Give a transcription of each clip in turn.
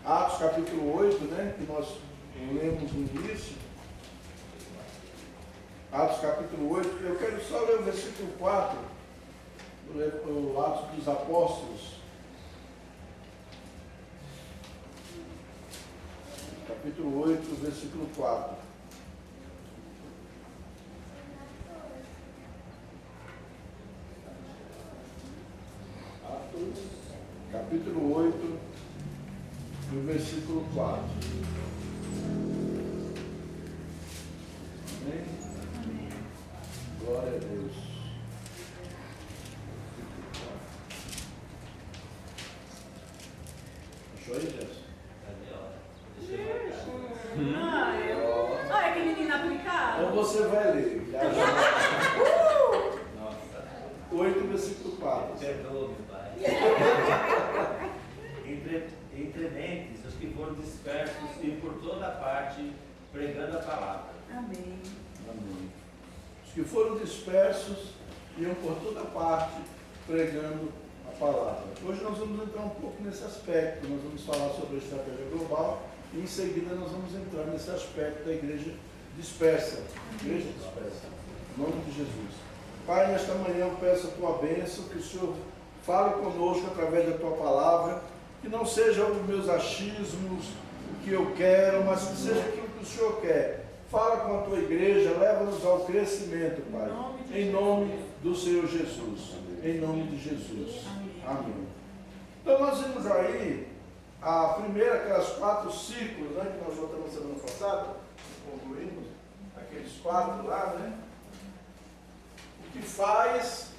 Atos capítulo 8, né, que nós lemos no início. Atos capítulo 8, eu quero só ler o versículo 4, o Atos dos Apóstolos. Capítulo 8, versículo 4. Atos, capítulo 8, no versículo 4. Amém? Amém. Glória a Deus. Achou aí, Jéssica? Olha que menina aplicada. Então você vai ler. 8, versículo 4. Perdoa-me, Pai. Entre mentes, os que foram dispersos e por toda parte pregando a palavra. Amém. Amém. Os que foram dispersos iam por toda parte pregando a palavra. Hoje nós vamos entrar um pouco nesse aspecto. Nós vamos falar sobre a estratégia global e em seguida nós vamos entrar nesse aspecto da igreja dispersa. Igreja dispersa. Em nome de Jesus. Pai, nesta manhã eu peço a tua bênção, que o Senhor fale conosco através da tua palavra, que não seja os meus achismos, o que eu quero, mas que seja aquilo que o Senhor quer. Fala com a tua igreja, leva-nos ao crescimento, Pai. Em nome do Senhor Jesus. Em nome de Jesus. Amém. Então nós vimos aí a primeira, aquelas 4 ciclos, né, que nós voltamos semana passada, concluímos, aqueles 4 lá, né? O que faz,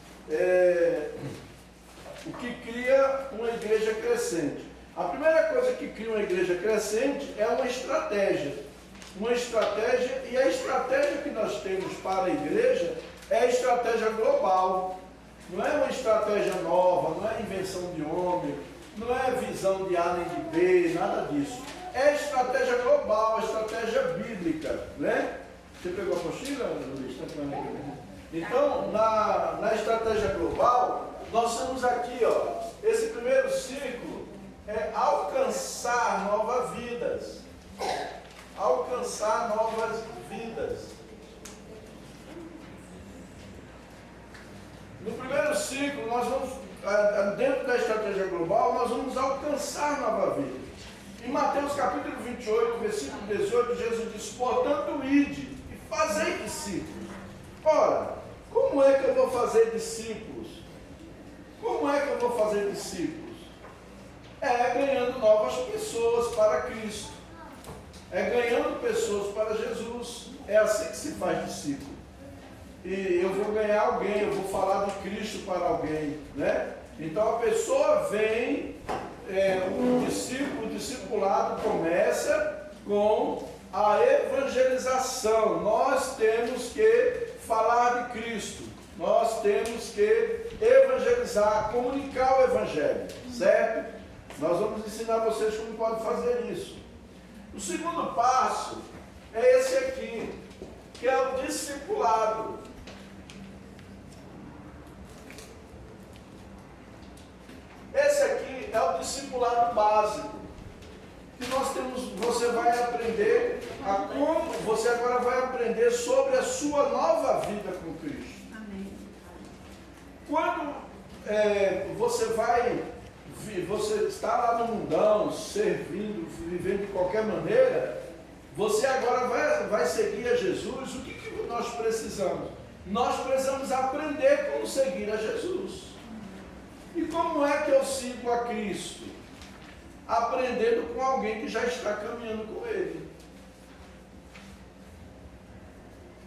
o que cria uma igreja crescente. A primeira coisa que cria uma igreja crescente é uma estratégia. Uma estratégia, e a estratégia que nós temos para a igreja é a estratégia global. Não é uma estratégia nova, não é invenção de homem, não é visão de A nem de B, nada disso. É a estratégia global, a estratégia bíblica, né? Você pegou a apostila, Luiz? Então, na estratégia global, nós temos aqui, ó, esse primeiro ciclo é alcançar novas vidas. Alcançar novas vidas. No primeiro ciclo, nós vamos, dentro da estratégia global, nós vamos alcançar nova vida. Em Mateus capítulo 28, versículo 18, Jesus diz: portanto, ide e fazei discípulos. Ora, como é que eu vou fazer discípulos? Como é que eu vou fazer discípulos? É ganhando novas pessoas para Cristo. É ganhando pessoas para Jesus. É assim que se faz discípulo. E eu vou ganhar alguém, eu vou falar de Cristo para alguém, né? Então a pessoa vem, o discipulado começa com a evangelização. Nós temos que falar de Cristo, nós temos que evangelizar, comunicar o evangelho, certo? Nós vamos ensinar vocês como podem fazer isso. O segundo passo é esse aqui, que é o discipulado. Esse aqui é o discipulado básico. Que nós temos, você vai aprender a como, você agora vai aprender sobre a sua nova vida com Cristo. Amém. Quando você está lá no mundão, servindo, vivendo de qualquer maneira, você agora vai seguir a Jesus. O que nós precisamos? Nós precisamos aprender como seguir a Jesus. E como é que eu sigo a Cristo? Aprendendo com alguém que já está caminhando com Ele.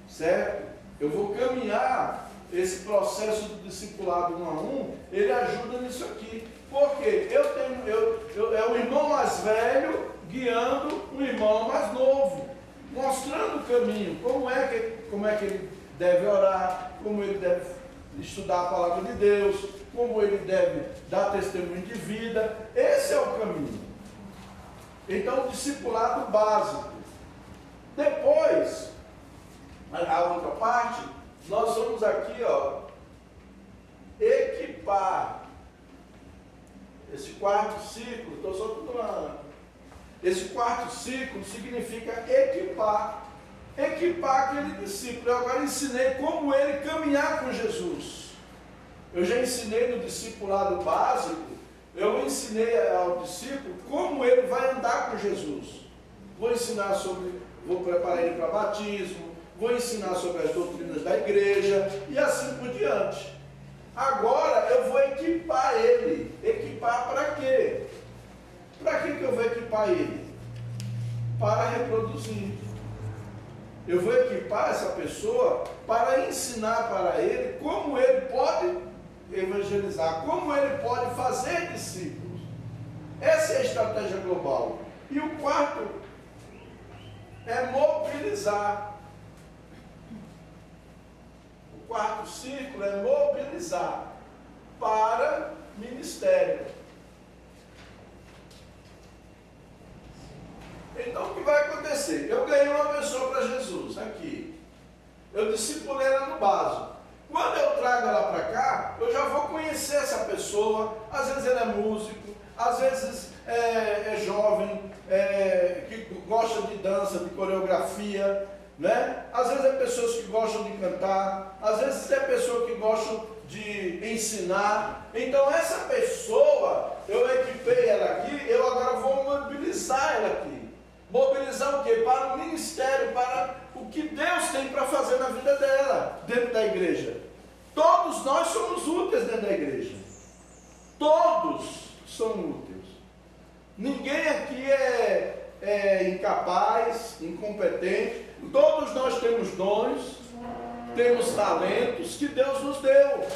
Certo? Eu vou caminhar esse processo do discipulado 1 a 1, ele ajuda nisso aqui. Por quê? É o irmão mais velho guiando um irmão mais novo, mostrando o caminho, como é que ele deve orar, como ele deve estudar a palavra de Deus, como ele deve dar testemunho de vida. Esse é o caminho. Então, o discipulado básico. Depois, a outra parte, nós vamos aqui, ó, equipar esse quarto ciclo. Estou só dando Esse quarto ciclo significa equipar. Equipar aquele discípulo. Eu agora ensinei como ele caminhar com Jesus. Eu já ensinei no discipulado básico, eu ensinei ao discípulo como ele vai andar com Jesus. Vou preparar ele para batismo, vou ensinar sobre as doutrinas da igreja e assim por diante. Agora eu vou equipar ele. Equipar para quê? Para que eu vou equipar ele? Para reproduzir. Eu vou equipar essa pessoa para ensinar para ele como ele pode evangelizar, como ele pode fazer discípulos. Essa é a estratégia global. E o quarto é mobilizar. O quarto círculo é mobilizar para ministério. Então o que vai acontecer? Eu ganhei uma pessoa para Jesus aqui. Eu discipulei ela no básico. Quando eu trago ela para cá, eu já vou conhecer essa pessoa. Às vezes ele é músico, às vezes é jovem, que gosta de dança, de coreografia, né? Às vezes é pessoas que gostam de cantar, às vezes é pessoa que gostam de ensinar. Então essa pessoa, eu equipei ela aqui, eu agora vou mobilizar ela aqui. Mobilizar o quê? Para o ministério, para o que Deus tem para fazer na vida dela, dentro da igreja. Todos nós somos úteis dentro da igreja. Todos são úteis. Ninguém aqui é incapaz, incompetente. Todos nós temos dons, temos talentos que Deus nos deu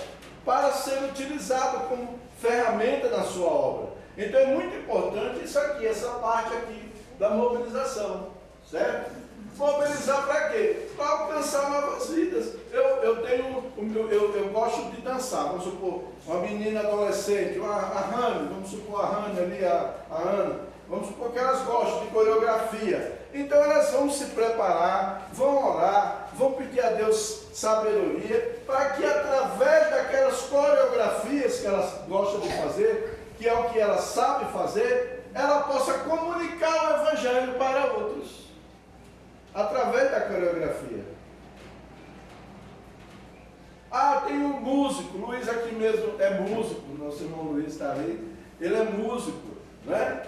para ser utilizado como ferramenta na sua obra. Então é muito importante isso aqui, essa parte aqui da mobilização, certo? Mobilizar para quê? Para alcançar novas vidas. Eu gosto de dançar, vamos supor, uma menina adolescente, a Rani, vamos supor a Rani ali, a Ana, vamos supor que elas gostam de coreografia. Então elas vão se preparar, vão orar, vão pedir a Deus sabedoria, para que através daquelas coreografias que elas gostam de fazer, que é o que elas sabem fazer, ela possa comunicar o Evangelho para outros, através da coreografia. Tem um músico, Luiz aqui mesmo é músico, nosso irmão Luiz está ali, ele é músico, né?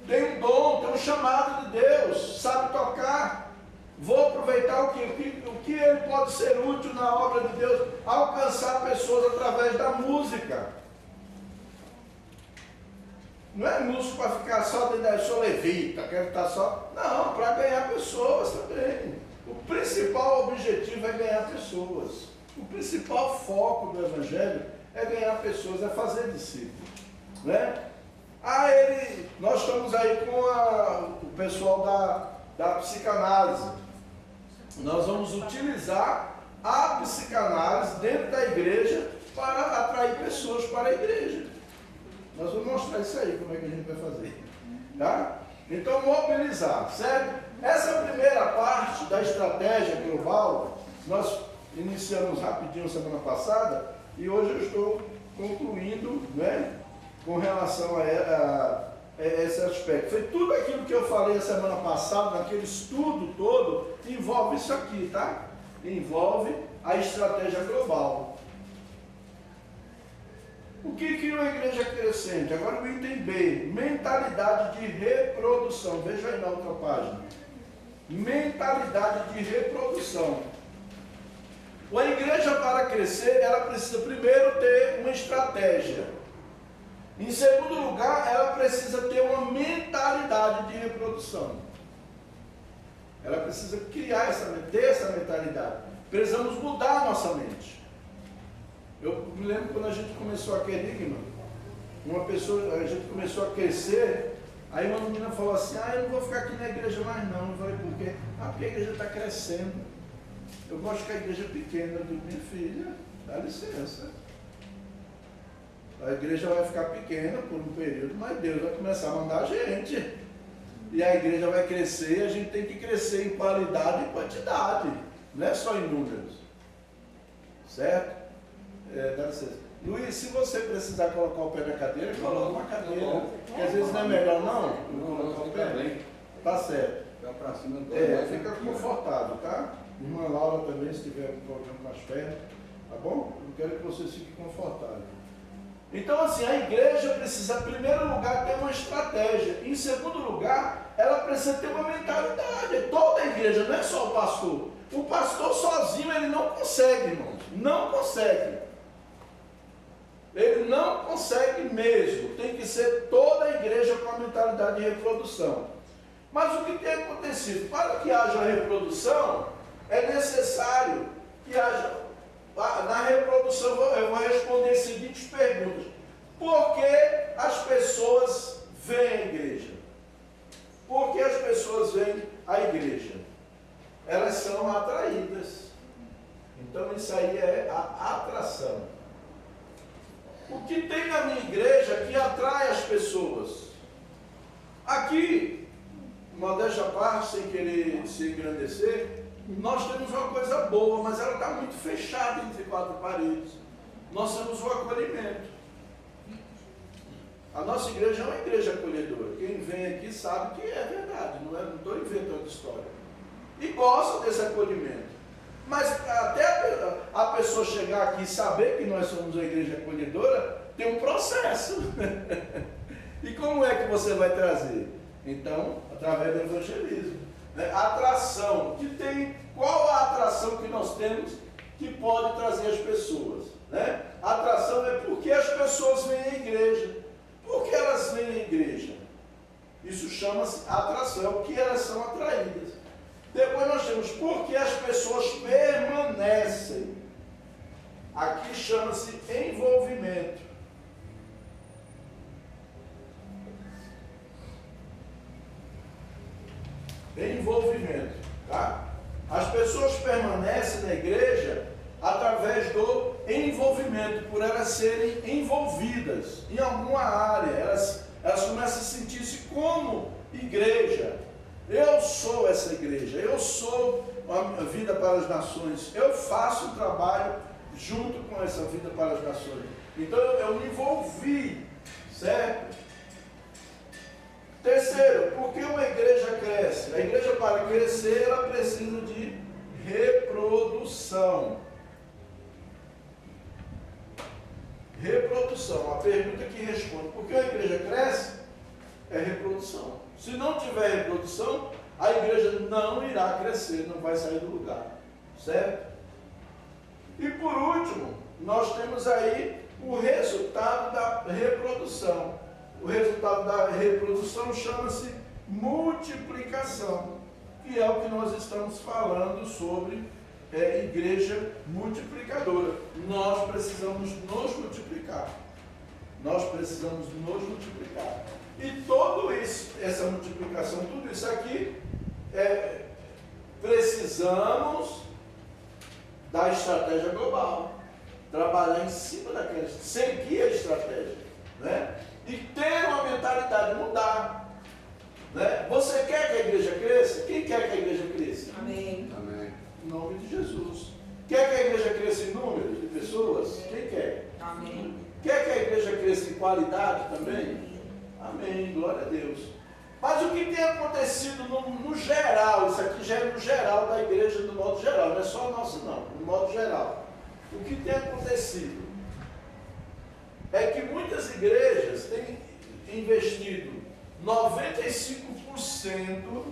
Tem um dom, tem um chamado de Deus, sabe tocar. Vou aproveitar o que ele pode ser útil na obra de Deus, alcançar pessoas através da música. Não é músico para ficar só dentro da sua levita, quero estar só. Não, para ganhar pessoas também. O principal objetivo é ganhar pessoas. O principal foco do Evangelho é ganhar pessoas, é fazer discípulos. Né? Nós estamos aí com o pessoal da psicanálise. Nós vamos utilizar a psicanálise dentro da igreja para atrair pessoas para a igreja. Nós vamos mostrar isso aí, como é que a gente vai fazer. Tá? Então, mobilizar, certo? Essa primeira parte da estratégia global, nós iniciamos rapidinho semana passada, e hoje eu estou concluindo, né, com relação a esse aspecto. Foi tudo aquilo que eu falei a semana passada, naquele estudo todo, envolve isso aqui, tá? Envolve a estratégia global. O que é uma igreja crescente? Agora o item B, mentalidade de reprodução. Veja aí na outra página. Mentalidade de reprodução. A igreja, para crescer, ela precisa primeiro ter uma estratégia. Em segundo lugar, ela precisa ter uma mentalidade de reprodução. Ela precisa criar ter essa mentalidade. Precisamos mudar a nossa mente. Eu me lembro quando a gente começou a Querigma, a gente começou a crescer, aí uma menina falou assim, eu não vou ficar aqui na igreja mais não. Eu falei, por quê? Porque a igreja está crescendo. Eu gosto que a igreja é pequena. Eu digo, minha filha, dá licença. A igreja vai ficar pequena por um período, mas Deus vai começar a mandar a gente. E a igreja vai crescer, e a gente tem que crescer em qualidade e quantidade, não é só em números. Certo? Dá licença. Luiz, se você precisar colocar o pé na cadeira, coloca uma cadeira. Porque às vezes não é melhor não colocar o pé. Tá certo. Fica pra cima do Fica confortável, tá? Irmã Laura também, se tiver um problema com as pernas, tá bom? Eu quero que vocês fiquem confortáveis. Então, assim, a igreja precisa, em primeiro lugar, ter uma estratégia. Em segundo lugar, ela precisa ter uma mentalidade. Toda a igreja, não é só o pastor. O pastor sozinho, ele não consegue, irmãos. Não consegue. Ele não consegue mesmo. Tem que ser toda a igreja com a mentalidade de reprodução. Mas o que tem acontecido? Para que haja reprodução, é necessário que haja... Na reprodução, eu vou responder as seguintes perguntas. Por que as pessoas vêm à igreja? Por que as pessoas vêm à igreja? Elas são atraídas. Então, isso aí é a atração. O que tem na minha igreja que atrai as pessoas? Aqui, modéstia à parte, sem querer se engrandecer, nós temos uma coisa boa, mas ela está muito fechada entre quatro paredes. Nós temos o acolhimento. A nossa igreja é uma igreja acolhedora. Quem vem aqui sabe que é verdade, não estou inventando história. E gosta desse acolhimento. Mas até a pessoa chegar aqui e saber que nós somos uma igreja acolhedora, tem um processo. E como é que você vai trazer? Então, através do evangelismo. Atração. Qual a atração que nós temos que pode trazer as pessoas? Né? A atração é porque as pessoas vêm à igreja. Por que elas vêm à igreja? Isso chama-se atração, o que elas são atraídas. Depois nós temos por que as pessoas permanecem. Aqui chama-se envolvimento. Envolvimento, tá? As pessoas permanecem na igreja através do envolvimento, por elas serem envolvidas em alguma área, elas começam a sentir-se como igreja. Eu sou essa igreja, eu sou a Vida para as Nações, eu faço um trabalho junto com essa Vida para as Nações. Então eu me envolvi, certo? Terceiro, por que uma igreja cresce? A igreja, para crescer, ela precisa de reprodução. Reprodução, a pergunta que responde, por que a igreja cresce? É reprodução. Se não tiver reprodução, a igreja não irá crescer, não vai sair do lugar, certo? E por último, nós temos aí o resultado da reprodução. O resultado da reprodução chama-se multiplicação, que é o que nós estamos falando sobre igreja multiplicadora. Nós precisamos nos multiplicar. Nós precisamos nos multiplicar. E tudo isso, essa multiplicação, tudo isso aqui, precisamos da estratégia global. Trabalhar em cima daquela, seguir a estratégia, né? E ter uma mentalidade, mudar. Né? Você quer que a igreja cresça? Quem quer que a igreja cresça? Amém. Amém. Em nome de Jesus. Quer que a igreja cresça em número de pessoas? Quem quer? Amém. Quer que a igreja cresça em qualidade também? Amém, glória a Deus. Mas o que tem acontecido no geral, isso aqui já é no geral da igreja, do modo geral, não é só o nosso não, no modo geral. O que tem acontecido é que muitas igrejas têm investido 95%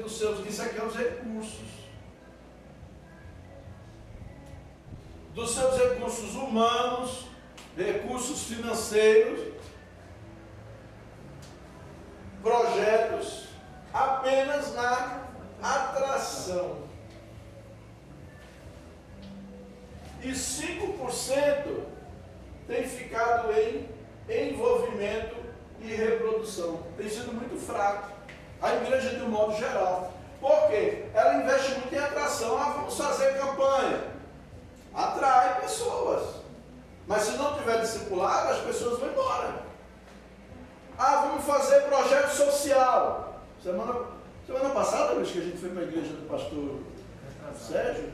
dos seus, isso aqui é os recursos, dos seus recursos humanos, recursos financeiros, projetos, apenas na atração. E 5% tem ficado em envolvimento e reprodução. Tem sido muito fraco. A igreja de um modo geral. Por quê? Ela investe muito em atração. Vamos fazer campanha. Atrai pessoas. Mas se não tiver discipulado, as pessoas vão embora. Vamos fazer projeto social. Semana passada, Luiz, que a gente foi para a igreja do pastor Sérgio,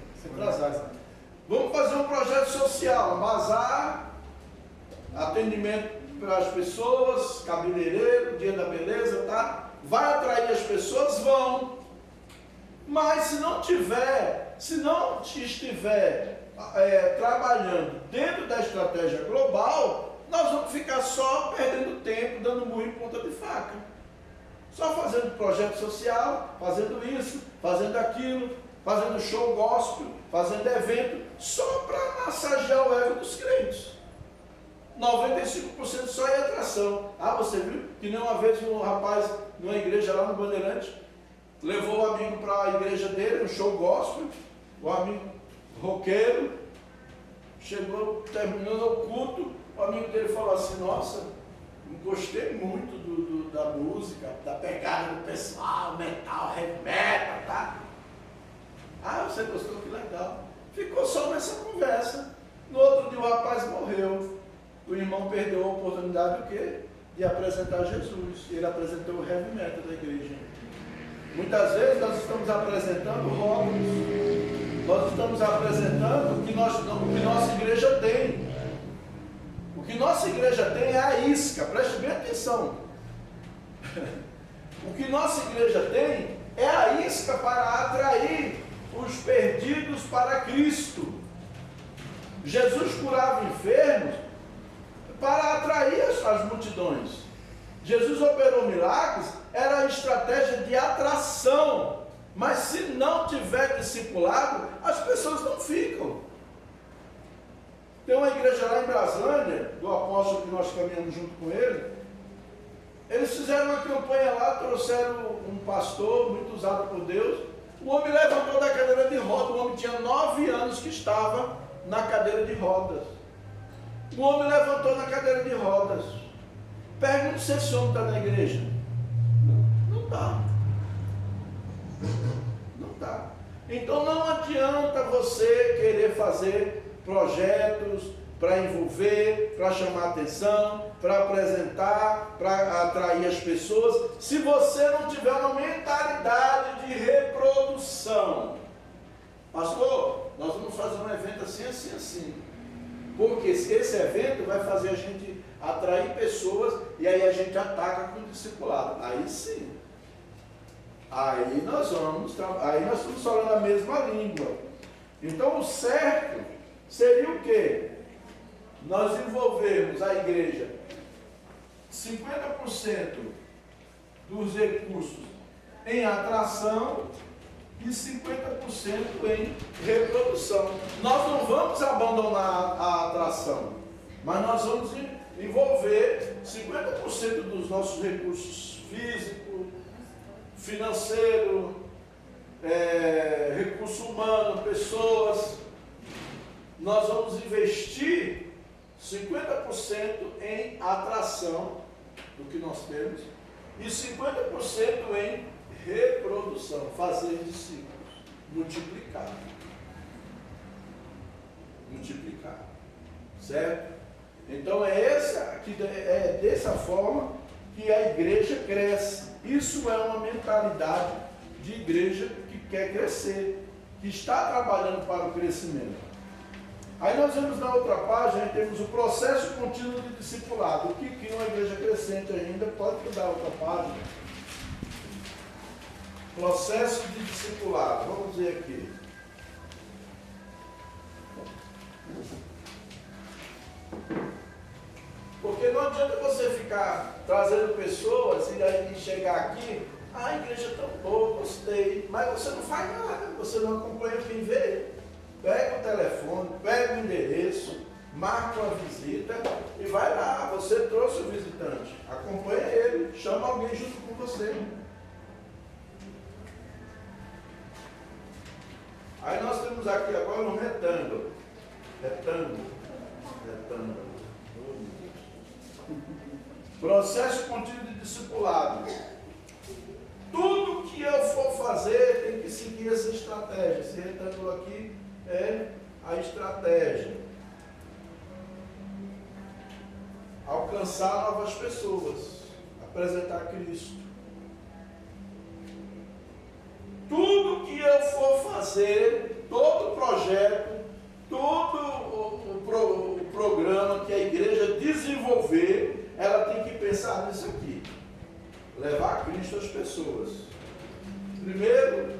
vamos fazer um projeto social, bazar, atendimento para as pessoas, cabeleireiro, dia da beleza, tá? Vai atrair as pessoas, vão. Mas se não estiver trabalhando dentro da estratégia global, nós vamos ficar só perdendo tempo, dando murro em ponta de faca. Só fazendo projeto social, fazendo isso, fazendo aquilo, fazendo show gospel, fazendo evento, só para massagear o ego dos crentes. 95% só é atração. Ah, você viu que nem uma vez um rapaz numa igreja lá no Bandeirante levou o amigo para a igreja dele, um show gospel, o amigo roqueiro, chegou, terminando o culto, o amigo dele falou assim: nossa, gostei muito da música, da pegada do pessoal, metal, heavy metal, tá? Ah, você gostou? Que legal. Ficou só nessa conversa. No outro dia o rapaz morreu. O irmão perdeu a oportunidade do quê? De apresentar Jesus. Ele apresentou o heavy metal da igreja. Muitas vezes nós estamos apresentando rótulos. Nós estamos apresentando o que nossa igreja tem. O que nossa igreja tem é a isca. Preste bem atenção. O que nossa igreja tem é a isca para atrair os perdidos para Cristo. Jesus curava enfermos para atrair as multidões. Jesus operou milagres, era a estratégia de atração. Mas se não tiver discipulado, as pessoas não ficam. Tem uma igreja lá em Braslândia, do apóstolo que nós caminhamos junto com ele. Eles fizeram uma campanha lá, trouxeram um pastor muito usado por Deus. O homem levantou da cadeira de rodas. O homem tinha 9 anos que estava na cadeira de rodas. O homem levantou na cadeira de rodas. Pergunta se esse homem está na igreja. Não está. Não está. Então não adianta você querer fazer projetos para envolver, para chamar atenção, para apresentar, para atrair as pessoas, se você não tiver uma mentalidade de reprodução. Pastor, nós vamos fazer um evento assim, assim, assim. Porque esse evento vai fazer a gente atrair pessoas e aí a gente ataca com o discipulado. Aí sim. Aí nós estamos falando a mesma língua. Então o certo seria o quê? Nós envolvermos a igreja 50% dos recursos em atração e 50% em reprodução. Nós não vamos abandonar a atração, mas nós vamos envolver 50% dos nossos recursos físicos, financeiro, recurso humano, pessoas. Nós vamos investir 50% em atração do que nós temos e 50% em reprodução, fazer discípulos, multiplicar. Multiplicar. Certo? Então é dessa forma que a igreja cresce. Isso é uma mentalidade de igreja que quer crescer, que está trabalhando para o crescimento. Aí nós vemos na outra página, temos o processo contínuo de discipulado. O que cria uma igreja crescente ainda, pode mudar a outra página. Processo de discipulado, vamos ver aqui. Porque não adianta você ficar trazendo pessoas e aí chegar aqui, a igreja é tão boa, gostei, mas você não faz nada, você não acompanha quem veio. Pega o telefone, pega o endereço, marca uma visita e vai lá. Você trouxe o visitante, acompanha ele, chama alguém junto com você. Aí nós temos aqui agora um retângulo. Processo contínuo de discipulado. Tudo que eu for fazer tem que seguir essa estratégia. Esse retângulo aqui é a estratégia. Alcançar novas pessoas, apresentar Cristo. Tudo que eu for fazer, todo projeto, todo o programa que a igreja desenvolver, pensar nisso aqui. Levar Cristo às pessoas. Primeiro,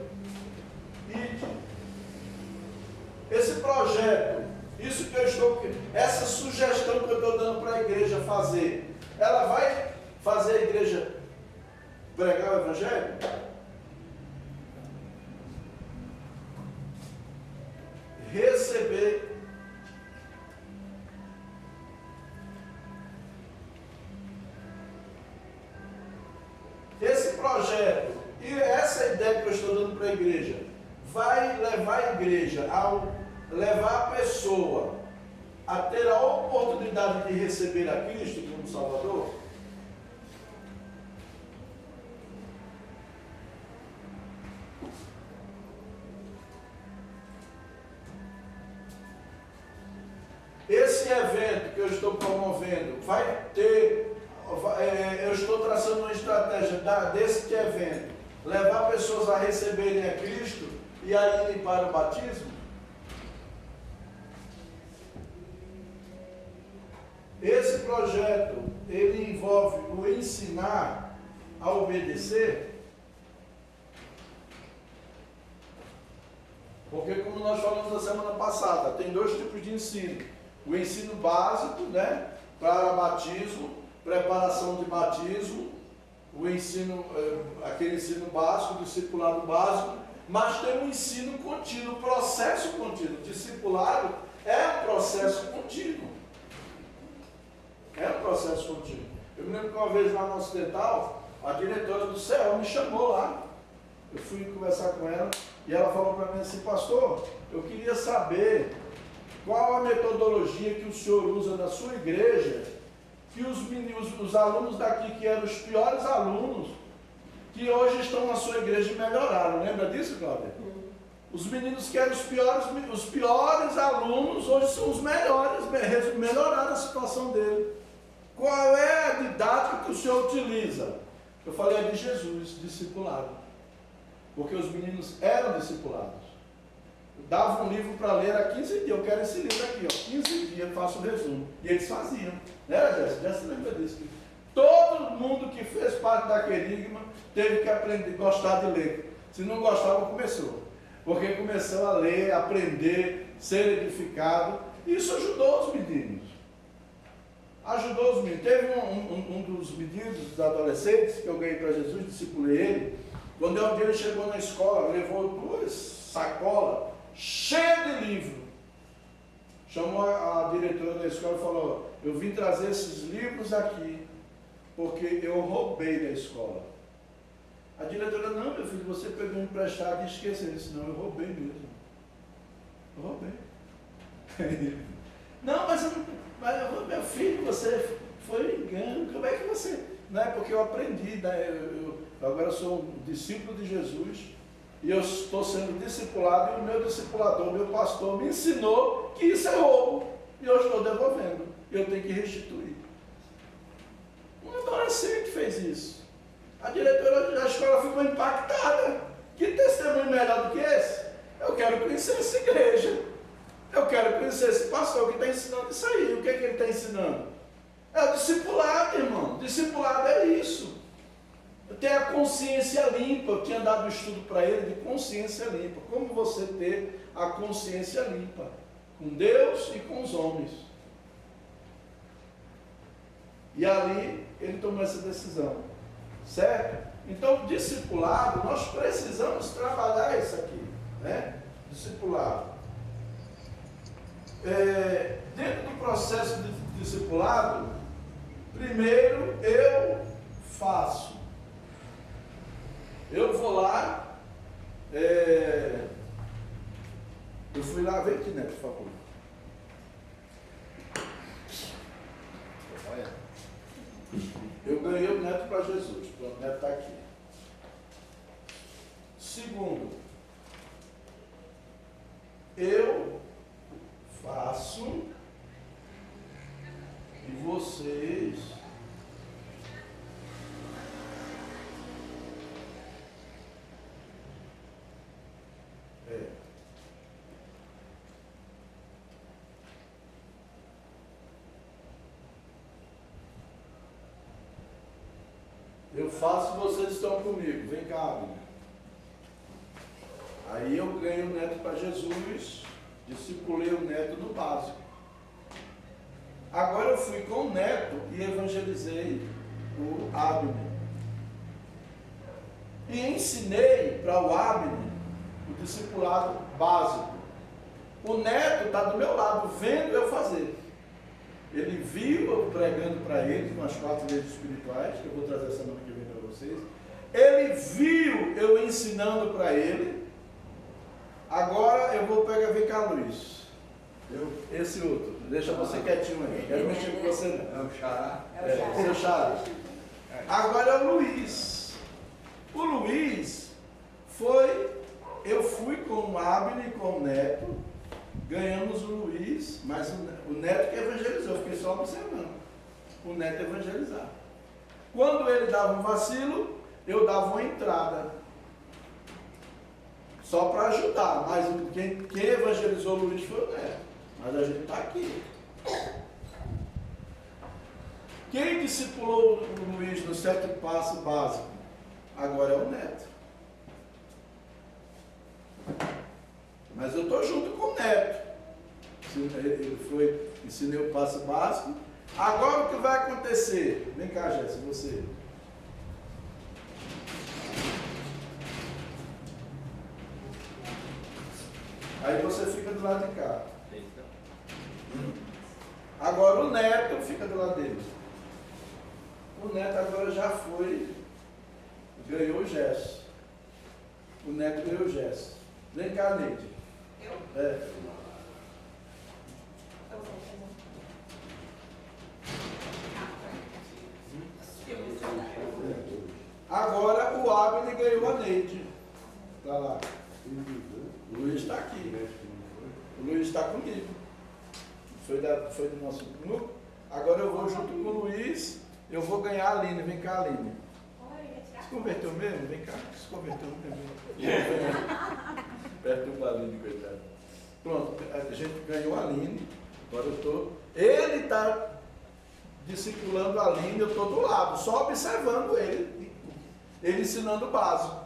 ide. Esse projeto, essa sugestão que eu estou dando para a igreja fazer, ela vai fazer a igreja pregar o Evangelho? Receber. Esse projeto e essa ideia que eu estou dando para a igreja vai levar a igreja levar a pessoa a ter a oportunidade de receber a Cristo como Salvador? Esse evento que eu estou promovendo vai ter, eu estou traçando uma estratégia desse evento, levar pessoas a receberem a Cristo e a irem para o batismo? Esse projeto, ele envolve o ensinar a obedecer? Porque, como nós falamos na semana passada, tem dois tipos de ensino. O ensino básico, né, para batismo, preparação de batismo, o ensino, aquele ensino básico, discipulado básico, mas tem um ensino contínuo, processo contínuo. Discipulado é um processo contínuo. É um processo contínuo. Eu me lembro que uma vez lá no Ocidental, a diretora do CEL me chamou lá. Eu fui conversar com ela e ela falou para mim assim: pastor, eu queria saber qual a metodologia que o senhor usa na sua igreja, que os alunos daqui, que eram os piores alunos, que hoje estão na sua igreja e melhoraram. Lembra disso, Cláudia? Os meninos que eram os piores alunos, hoje são os melhores, melhoraram a situação dele. Qual é a didática que o senhor utiliza? Eu falei, é de Jesus, discipulado. Porque os meninos eram discipulados. Dava um livro para ler a 15 dias. Eu quero esse livro aqui, ó. 15 dias, faço o resumo. E eles faziam. Né, Jéssica? Já se lembra disso? Todo mundo que fez parte da Querigma teve que aprender, gostar de ler. Se não gostava, começou. Porque começou a ler, aprender, ser edificado. Isso ajudou os meninos. Ajudou os meninos. Teve um dos meninos, dos adolescentes, que eu ganhei para Jesus, discipulei ele. Quando um dia ele chegou na escola, levou 2 sacolas cheias de livro. Chamou a diretora da escola e falou: eu vim trazer esses livros aqui, porque eu roubei da escola. A diretora: não, meu filho, você pegou emprestado e esqueceu. Ele disse: não, eu roubei mesmo. Eu roubei. Não, mas meu filho, você foi engano. Como é que você... Não é porque eu aprendi, né? Agora eu sou um discípulo de Jesus e eu estou sendo discipulado, e o meu discipulador, meu pastor, me ensinou que isso é roubo e eu estou devolvendo, eu tenho que restituir. Um adolescente fez isso. A diretora da escola ficou impactada. Que testemunho melhor do que esse? Eu quero conhecer essa igreja, eu quero conhecer esse pastor que está ensinando isso aí. O que é que ele está ensinando? É o discipulado, irmão. Discipulado é isso. Ter a consciência limpa. Eu tinha dado um estudo para ele de consciência limpa. Como você ter a consciência limpa com Deus e com os homens. E ali ele tomou essa decisão. Certo? Então, discipulado, nós precisamos trabalhar isso aqui. Né? Discipulado. Dentro do processo de discipulado, primeiro eu faço. Eu vou lá, eu fui lá, vem aqui, Neto, por favor. Olha. Eu ganhei o Neto para Jesus, o Neto está aqui. Segundo, eu faço e vocês Eu faço e vocês estão comigo. Vem cá, Abner. Aí eu ganhei o neto para Jesus, discipulei o neto no básico. Agora eu fui com o neto e evangelizei o Abner. E ensinei para o Abner o discipulado básico. O neto está do meu lado, vendo eu fazer. Ele viu eu pregando para ele, com as 4 leis espirituais, que eu vou trazer semana que vem para vocês. Ele viu eu ensinando para ele. Agora eu vou pegar, vem cá, Luiz. Esse outro, deixa você quietinho aí. Quero mexer com você não. É o xará. Seu xará. Agora é o Luiz. O Luiz foi, eu fui com o Abner e com o Neto, ganhamos o Luiz, mas o Neto que evangelizou, eu fiquei só observando. O Neto evangelizar. Quando ele dava um vacilo, eu dava uma entrada. Só para ajudar, mas quem evangelizou o Luiz foi o Neto. Mas a gente está aqui. Quem discipulou o Luiz no 7 passos básico? Agora é o Neto. Mas eu estou junto com o Neto. Ele foi, ensinei o passo básico. Agora o que vai acontecer? Vem cá, Jéssica, você. Aí você fica do lado de cá. Agora o Neto fica do lado dele. O Neto agora já foi, ganhou o gesto. O Neto ganhou o gesto. Vem cá, Neide. Eu? É. Agora o Abner ganhou a Neide. Está lá. O Luiz está aqui. O Luiz está comigo. Foi do nosso grupo. Agora eu vou junto com o Luiz. Eu vou ganhar a Aline. Vem cá, Aline. Se converteu mesmo? Vem cá. Se converteu mesmo. Perturba a Aline, coitado. Pronto. A gente ganhou a Aline. Agora eu estou. Ele está discipulando a Aline. Eu estou do lado. Só observando ele. Ele ensinando o básico.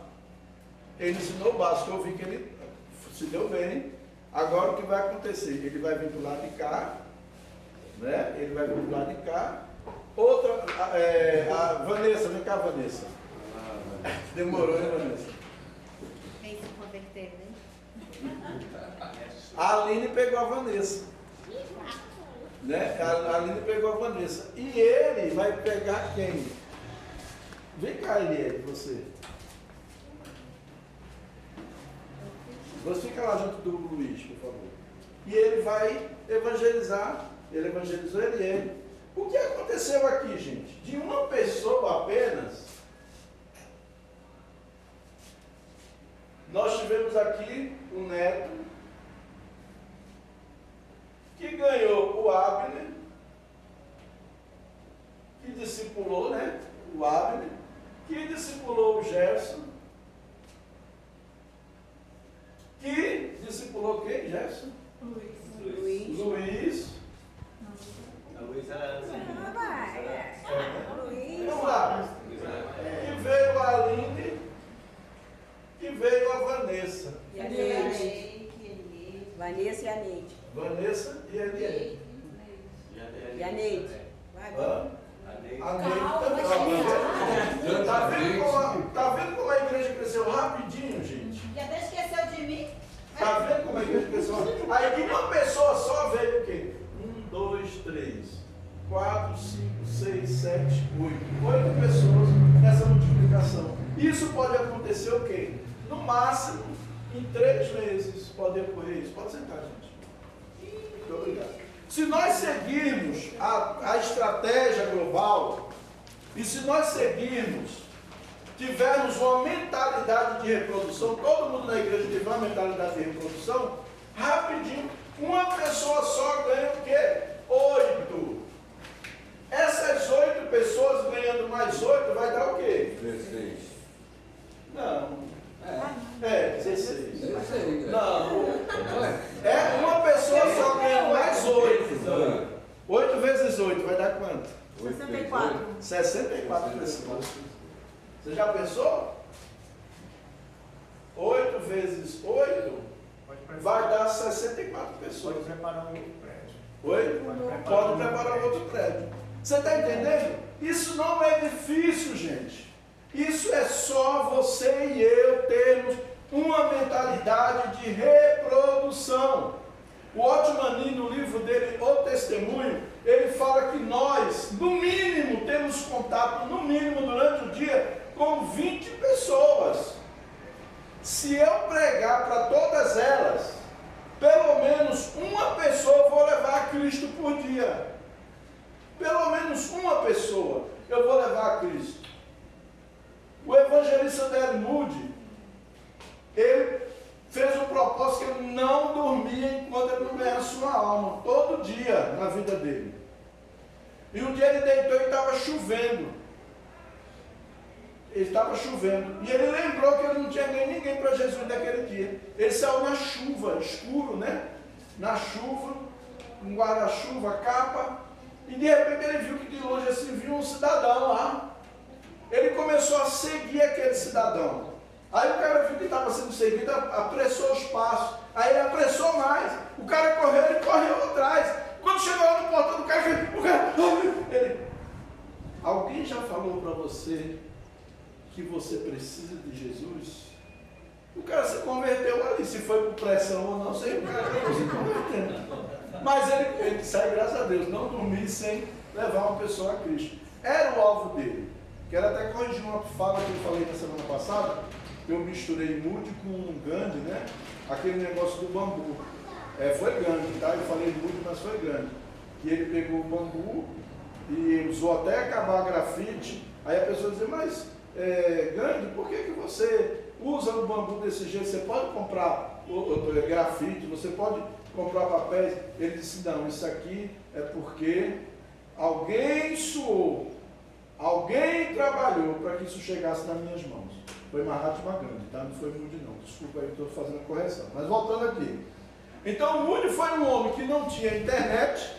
Ele ensinou o básico. Eu vi que ele se deu bem. Agora o que vai acontecer? Ele vai vir do lado de cá, né? Ele vai vir do lado de cá. Outra, a Vanessa, vem cá, Vanessa. Demorou, hein, Vanessa? Vem se converter, né? A Aline pegou a Vanessa. Né? A Aline pegou a Vanessa. E ele vai pegar quem? Vem cá, Eliel, você. Você fica lá junto do Luiz, por favor. E ele vai evangelizar. Ele evangelizou ele. O que aconteceu aqui, gente? De uma pessoa apenas, nós tivemos aqui o Neto, que ganhou o Abner, que discipulou, né? O Abner, que discipulou o Gerson, que discipulou quem, Gerson? Luiz. Luiz. A Luísa era antes. Vamos lá. Que veio a Aline, que veio a Vanessa. E a Neide. Vanessa e a Neide. Vanessa e a Eliel. E a Neide. Vai, vai. Hã? A Neide. A Neide também. Tá vendo como a igreja cresceu rapidinho, gente? E até esqueceu de mim? Tá vendo como a igreja cresceu? Aí de uma pessoa só veio o quê? 1, 2, 3, 4, 5, 6, 7, 8 pessoas nessa multiplicação. Isso pode acontecer o quê? No máximo, em 3 meses pode ocorrer isso. Pode sentar, gente. Muito obrigado. Se nós seguirmos a estratégia global, e se nós seguirmos, tivermos uma mentalidade de reprodução, todo mundo na igreja tiver uma mentalidade de reprodução, rapidinho, uma pessoa só ganha o quê? 8. Essas 8 pessoas ganhando mais 8 vai dar o quê? 16. Não. 16. 16. Não. É uma pessoa só ganhando mais 8. 8 vezes 8 vai dar quanto? 64. 64 pessoas. Você já pensou? 8 vezes 8 vai dar 64 pessoas. Pode preparar um outro prédio. Oi? Pode preparar um outro prédio. Você está entendendo? Isso não é difícil, gente. Isso é só você e eu termos uma mentalidade de reprodução. O Otmani, no livro dele, O Testemunho, ele fala que nós, no mínimo, temos contato, no mínimo, durante o dia, com 20 pessoas. Se eu pregar para todas elas, pelo menos uma pessoa eu vou levar a Cristo por dia. Pelo menos uma pessoa eu vou levar a Cristo. O evangelista Dale Moody, ele fez um propósito que ele não dormia enquanto ele não ganhasse uma alma, todo dia na vida dele. E um dia ele deitou e estava chovendo. Ele estava chovendo. E ele lembrou que ele não tinha ganho ninguém para Jesus naquele dia. Ele saiu na chuva, escuro, né? Na chuva, um guarda-chuva, capa. E de repente ele viu que de longe assim viu um cidadão lá. Ele começou a seguir aquele cidadão. Aí o cara viu que estava sendo seguido, apressou os passos. Aí ele apressou mais. O cara correu, ele correu atrás. Quando chegou lá no portão do cara, alguém já falou para você que você precisa de Jesus? O cara se converteu ali. Se foi por pressão ou não, sei, o cara acabou se convertendo. Mas ele sai, graças a Deus, não dormir sem levar uma pessoa a Cristo. Era o alvo dele. Quero até corrigir uma fala que eu falei na semana passada. Eu misturei Moody com Gandhi, né? Aquele negócio do bambu. Foi Gandhi, tá? Eu falei Moody, mas foi Gandhi. E ele pegou o bambu e usou até acabar a grafite. Aí a pessoa dizia, mas Gandhi, por que você usa o bambu desse jeito? Você pode comprar grafite, você pode comprar papéis. Ele disse, não, isso aqui é porque alguém suou, alguém trabalhou para que isso chegasse nas minhas mãos. Foi Mahatma Gandhi, tá? Não foi Moody não. Desculpa aí, estou fazendo a correção. Mas voltando aqui. Então, Moody foi um homem que não tinha internet,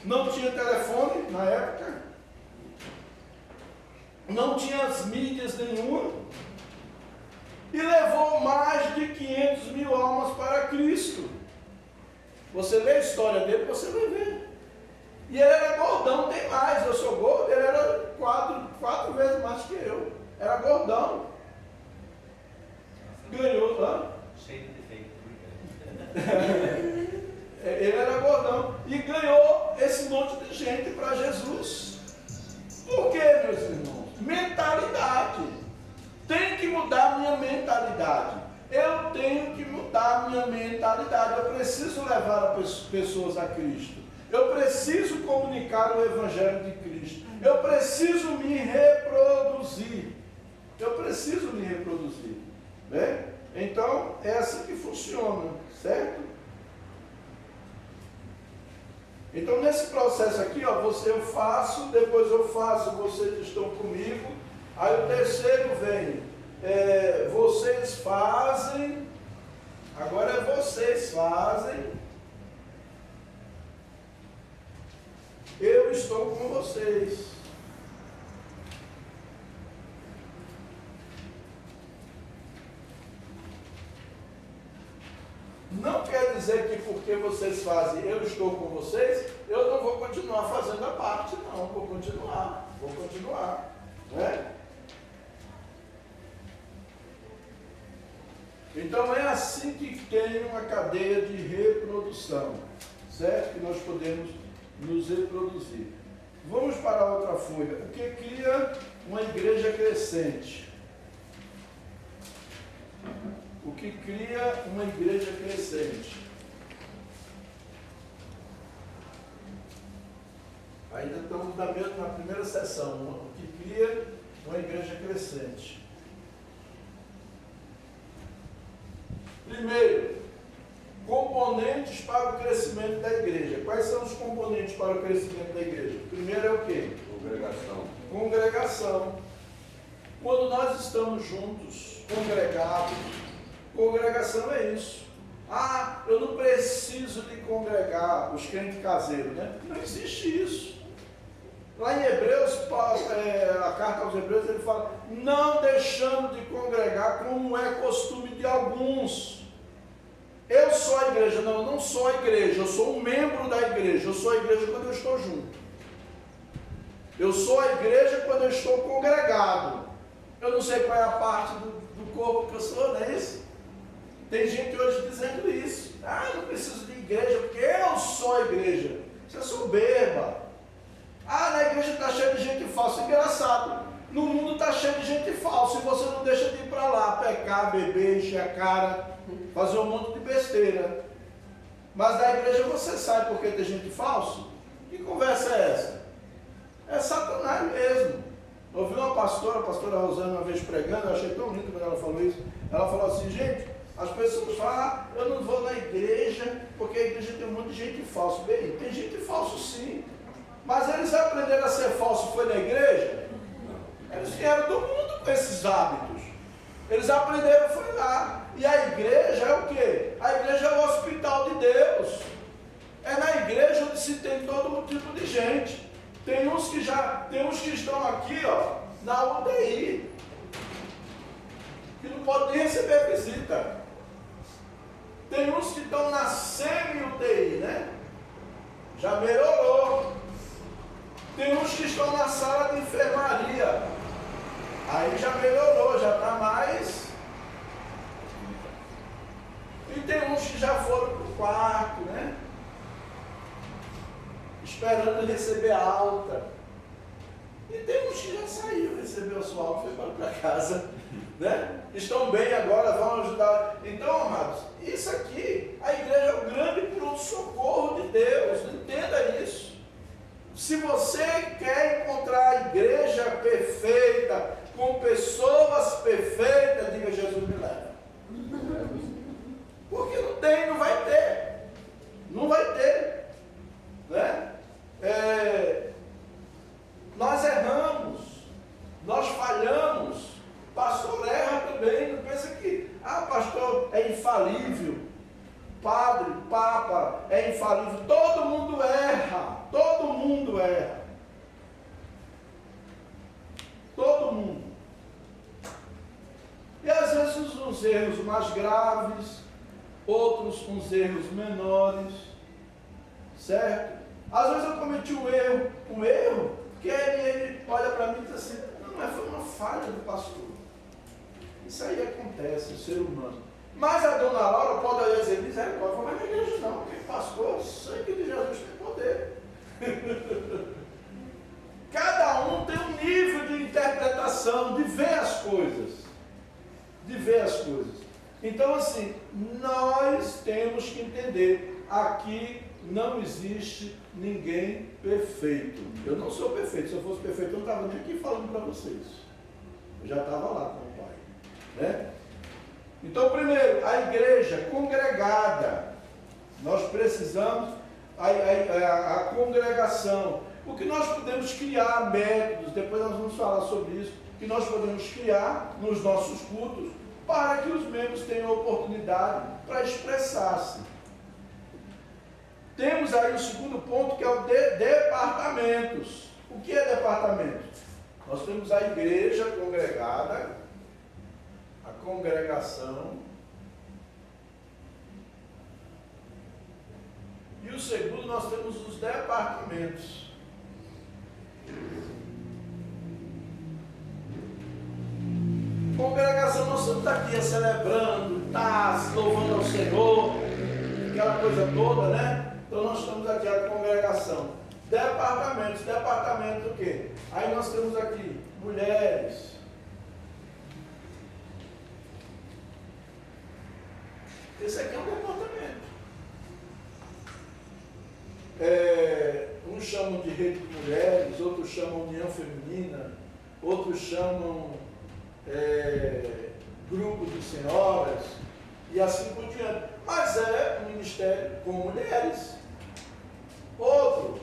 não tinha telefone na época, não tinha as mídias nenhuma, e levou mais de 500 mil almas para Cristo. Você lê a história dele, você vai ver. E ele era gordão, tem mais. Eu sou gordo, ele era quatro vezes mais que eu. Era gordão. Ganhou, Cheio de defeito. Ele era gordão. E ganhou esse monte de gente para Jesus. Por quê, meus irmãos? Mentalidade. Tem que mudar a minha mentalidade. Eu tenho que mudar a minha mentalidade. Eu preciso levar as pessoas a Cristo. Eu preciso comunicar o Evangelho de Cristo. Eu preciso me reproduzir. Eu preciso me reproduzir. Né? Então, é assim que funciona, certo? Então, nesse processo aqui, ó, eu faço, depois eu faço, vocês estão comigo. Aí o terceiro vem, vocês fazem, agora é vocês fazem, eu estou com vocês. Não quer dizer que porque vocês fazem, eu estou com vocês, eu não vou continuar fazendo a parte, não, vou continuar, né? Então é assim que tem uma cadeia de reprodução, certo? Que nós podemos nos reproduzir. Vamos para a outra folha. O que cria uma igreja crescente? O que cria uma igreja crescente? Ainda estamos na primeira sessão. O que cria uma igreja crescente? Primeiro, componentes para o crescimento da igreja. Quais são os componentes para o crescimento da igreja? Primeiro é o quê? Congregação. Quando nós estamos juntos, congregados, congregação é isso. Ah, eu não preciso de congregar, os crentes caseiros, né? Não existe isso. Lá em Hebreus, a carta aos Hebreus, ele fala, não deixando de congregar como é costume de alguns. Eu sou a igreja. Não, eu não sou a igreja, eu sou um membro da igreja. Eu sou a igreja quando eu estou junto. Eu sou a igreja quando eu estou congregado. Eu não sei qual é a parte do corpo que eu sou, não é isso? Tem gente hoje dizendo isso. Ah, eu não preciso de igreja, porque eu sou a igreja. Isso é soberba. Ah, na igreja está cheio de gente falsa. Engraçado. No mundo está cheio de gente falsa. E você não deixa de ir para lá, pecar, beber, encher a cara, fazer um monte de besteira. Mas da igreja você sabe por que tem gente falsa? Que conversa é essa? É Satanás mesmo. Eu ouvi uma pastora, a pastora Rosana, uma vez pregando, eu achei tão lindo quando ela falou isso. Ela falou assim, gente, as pessoas falam, ah, eu não vou na igreja, porque a igreja tem um monte de gente falsa. Bem, tem gente falsa sim. Mas eles aprenderam a ser falso, foi na igreja? Eles vieram do mundo com esses hábitos. Eles aprenderam, foi lá. E a igreja é o quê? A igreja é o hospital de Deus. É na igreja onde se tem todo tipo de gente. Tem uns que estão aqui, ó, na UTI, que não podem nem receber visita. Tem uns que estão na semi-UTI, né? Já melhorou. Tem uns que estão na sala de enfermaria. Aí já melhorou, já está mais. E tem uns que já foram para o quarto, né? Esperando receber alta. E tem uns que já saíram, recebeu a sua alta e foram para casa. Né? Estão bem agora, vão ajudar. Então, amados, isso aqui, a igreja é o grande pronto-socorro de Deus. Entenda isso. Se você quer encontrar a igreja perfeita, com pessoas perfeitas, diga, Jesus me leva. Porque não tem, não vai ter. Não vai ter. Né? Nós erramos, nós falhamos. Pastor erra também. Não pensa que, pastor é infalível. Padre, papa é infalível. Todo mundo erra. Todo mundo erra. Todo mundo. E às vezes uns erros mais graves, outros uns erros menores, certo? Às vezes eu cometi um erro, que ele olha para mim e diz assim, não, mas foi uma falha do pastor. Isso aí acontece, o ser humano. Mas a dona Laura pode olhar e dizer, misericórdia, não vai na igreja não, porque pastor, o sangue de Jesus tem poder. Cada um tem um nível de interpretação, de ver as coisas. De ver as coisas. Então, assim, nós temos que entender, aqui não existe ninguém perfeito. Eu não sou perfeito. Se eu fosse perfeito, eu não estava nem aqui falando para vocês. Eu já estava lá com o Pai. Né? Então, primeiro, a igreja congregada. Nós precisamos, a congregação. O que nós podemos criar métodos, depois nós vamos falar sobre isso, que nós podemos criar nos nossos cultos, para que os membros tenham oportunidade para expressar-se. Temos aí o segundo ponto, que é o de departamentos. O que é departamento? Nós temos a igreja congregada, a congregação, e o segundo nós temos os departamentos. Congregação, nós estamos aqui celebrando, louvando ao Senhor, aquela coisa toda, né? Então nós estamos aqui a congregação. Departamentos, departamento do quê? Aí nós temos aqui mulheres. Esse aqui é um departamento. Uns chamam de rede de mulheres, outros chamam União Feminina, outros chamam grupo de senhoras, e assim por diante. Mas é um ministério com mulheres. Outro,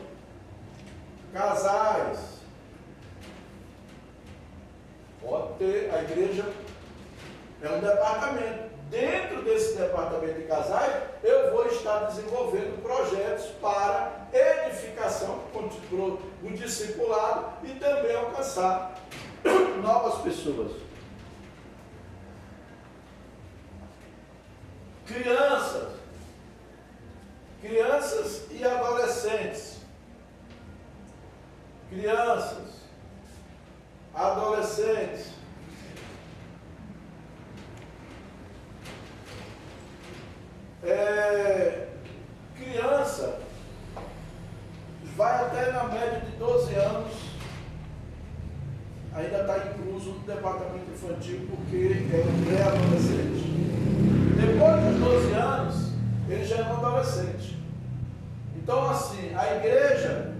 casais. Pode ter, a igreja é um departamento. Dentro desse departamento de casais, eu vou estar desenvolvendo projetos para edificação, o discipulado e também alcançar novas pessoas. Crianças e adolescentes. Crianças, adolescentes. Criança vai até na média de 12 anos, ainda está incluso no departamento infantil, porque é um pré-adolescente. Depois dos 12 anos, ele já é um adolescente. Então, assim, a igreja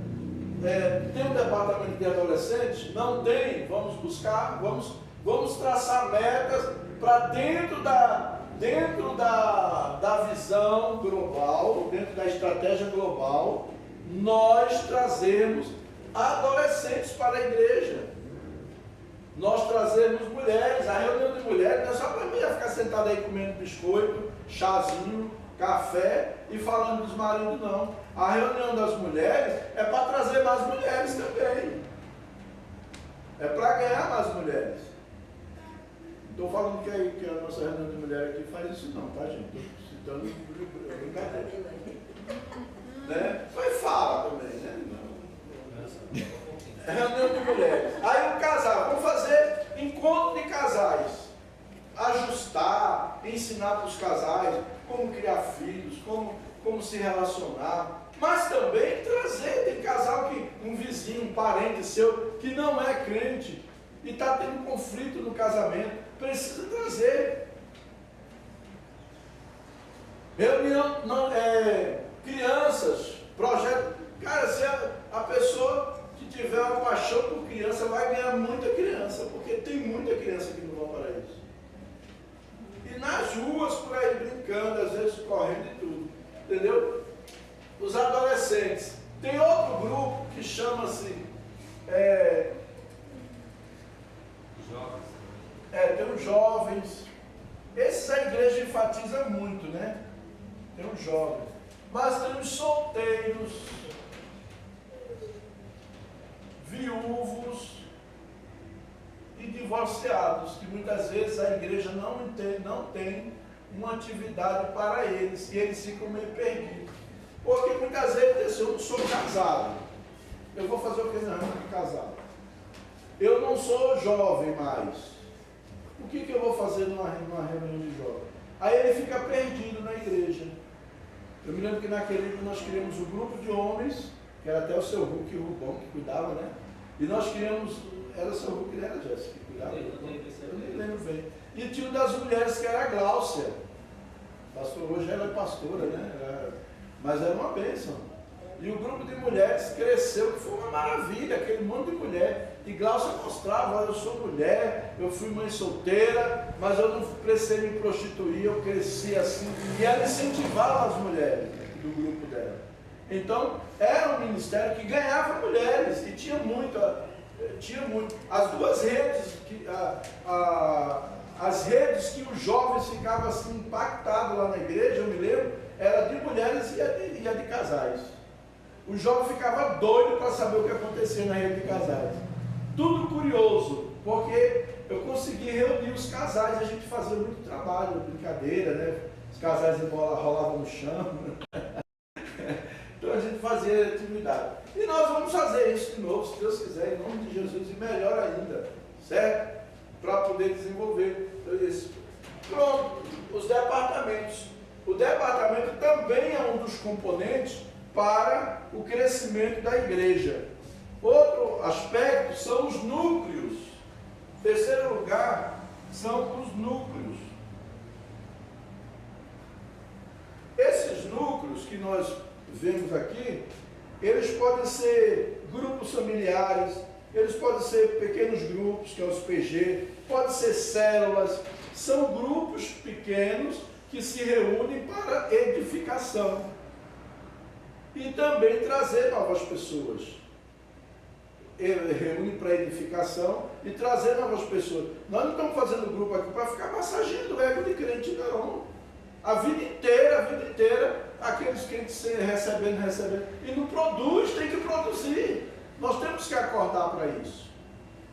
tem um departamento de adolescentes? Não tem. Vamos buscar, vamos traçar metas para dentro da visão global, dentro da estratégia global, nós trazemos adolescentes para a igreja. Nós trazemos mulheres. A reunião de mulheres não é só para mim ficar sentada aí comendo biscoito, chazinho, café e falando dos maridos, não. A reunião das mulheres é para trazer mais mulheres também. É para ganhar mais mulheres. Estou falando que a nossa reunião de mulheres aqui faz isso não, tá, gente? Estou citando brincadeira. Né? Mas fala também, né? É reunião de mulheres. Aí um casal, vamos fazer encontro de casais. Ajustar, ensinar para os casais como criar filhos, como se relacionar. Mas também trazer, tem casal que, um vizinho, um parente seu, que não é crente e está tendo conflito no casamento, precisa trazer. Reunião, crianças, projeto. Cara, se a pessoa que tiver uma paixão por criança vai ganhar muita criança, porque tem muita criança que não vão para isso. E nas ruas por aí brincando, às vezes correndo e tudo. Entendeu? Os adolescentes. Tem outro grupo que chama-se Jovens. tem os jovens. Esses a igreja enfatiza muito, né? Tem os jovens. Mas tem os solteiros, viúvos e divorciados, que muitas vezes a igreja não tem uma atividade para eles, e eles ficam meio perdidos. Porque muitas vezes eu não sou casado. Eu vou fazer o que? Não, eu não sou casado. Eu não sou jovem mais. O que eu vou fazer numa reunião de jovem? Aí ele fica perdido na igreja. Eu me lembro que naquele ano nós criamos um grupo de homens, que era até o seu Hulk e o Rubão que cuidava, né? E nós criamos, era o seu Hulk, né? Era a Jéssica que cuidava. Eu nem lembro bem. E tinha uma das mulheres que era a Gláucia. Hoje ela é pastora, né? Mas era uma bênção. E o grupo de mulheres cresceu, que foi uma maravilha, aquele monte de mulher. E Gláucia mostrava, eu sou mulher, eu fui mãe solteira, mas eu não precisei me prostituir, eu cresci assim. E ela incentivava as mulheres do grupo dela. Então, era um ministério que ganhava mulheres, e tinha muito. As duas redes, as redes que os jovens ficavam assim impactados lá na igreja, eu me lembro, era de mulheres e a de casais. O jovem ficava doido para saber o que acontecia na rede de casais. Tudo curioso, porque eu consegui reunir os casais, a gente fazia muito trabalho, brincadeira, né? Os casais de bola rolavam no chão. Então a gente fazia atividade. E nós vamos fazer isso de novo, se Deus quiser, em nome de Jesus, e melhor ainda, certo? Para poder desenvolver isso. Pronto, os departamentos. O departamento também é um dos componentes para o crescimento da igreja. Outro aspecto são os núcleos. Terceiro lugar são os núcleos. Esses núcleos que nós vemos aqui, eles podem ser grupos familiares, eles podem ser pequenos grupos, que é os PG, podem ser células, são grupos pequenos que se reúnem para edificação e também trazer novas pessoas. Reúne para edificação e trazer novas pessoas. Nós não estamos fazendo grupo aqui para ficar massageando o ego de crente, não. A vida inteira, aqueles crentes recebendo, e não produz, tem que produzir. Nós temos que acordar para isso.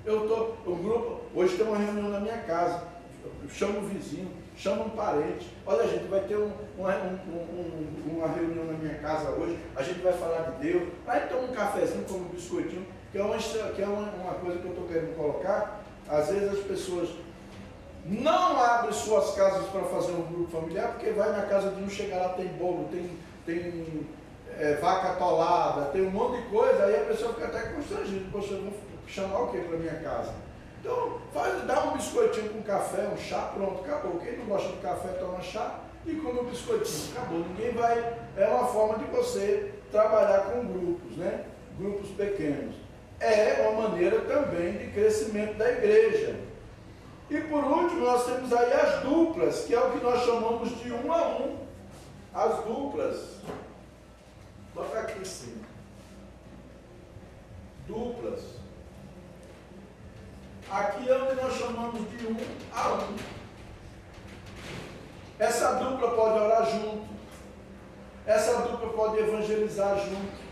O grupo, hoje tem uma reunião na minha casa, chama o vizinho, chama um parente. Olha, gente, vai ter uma reunião na minha casa hoje, a gente vai falar de Deus, aí toma um cafezinho, como um biscoitinho, que é uma coisa que eu estou querendo colocar. Às vezes as pessoas não abrem suas casas para fazer um grupo familiar, porque vai na casa de um, chegar lá, tem bolo, tem vaca atolada, tem um monte de coisa, aí a pessoa fica até constrangida. Poxa, eu vou chamar o que para minha casa? Então, dá um biscoitinho com café, um chá, pronto, acabou. Quem não gosta de café, toma chá e come um biscoitinho, acabou. Ninguém vai. É uma forma de você trabalhar com grupos, né? Grupos pequenos. É uma maneira também de crescimento da igreja. E por último, nós temos aí as duplas, que é o que nós chamamos de 1 a 1. As duplas. Bota aqui em cima. Duplas. Aqui é onde nós chamamos de 1 a 1. Essa dupla pode orar junto. Essa dupla pode evangelizar junto.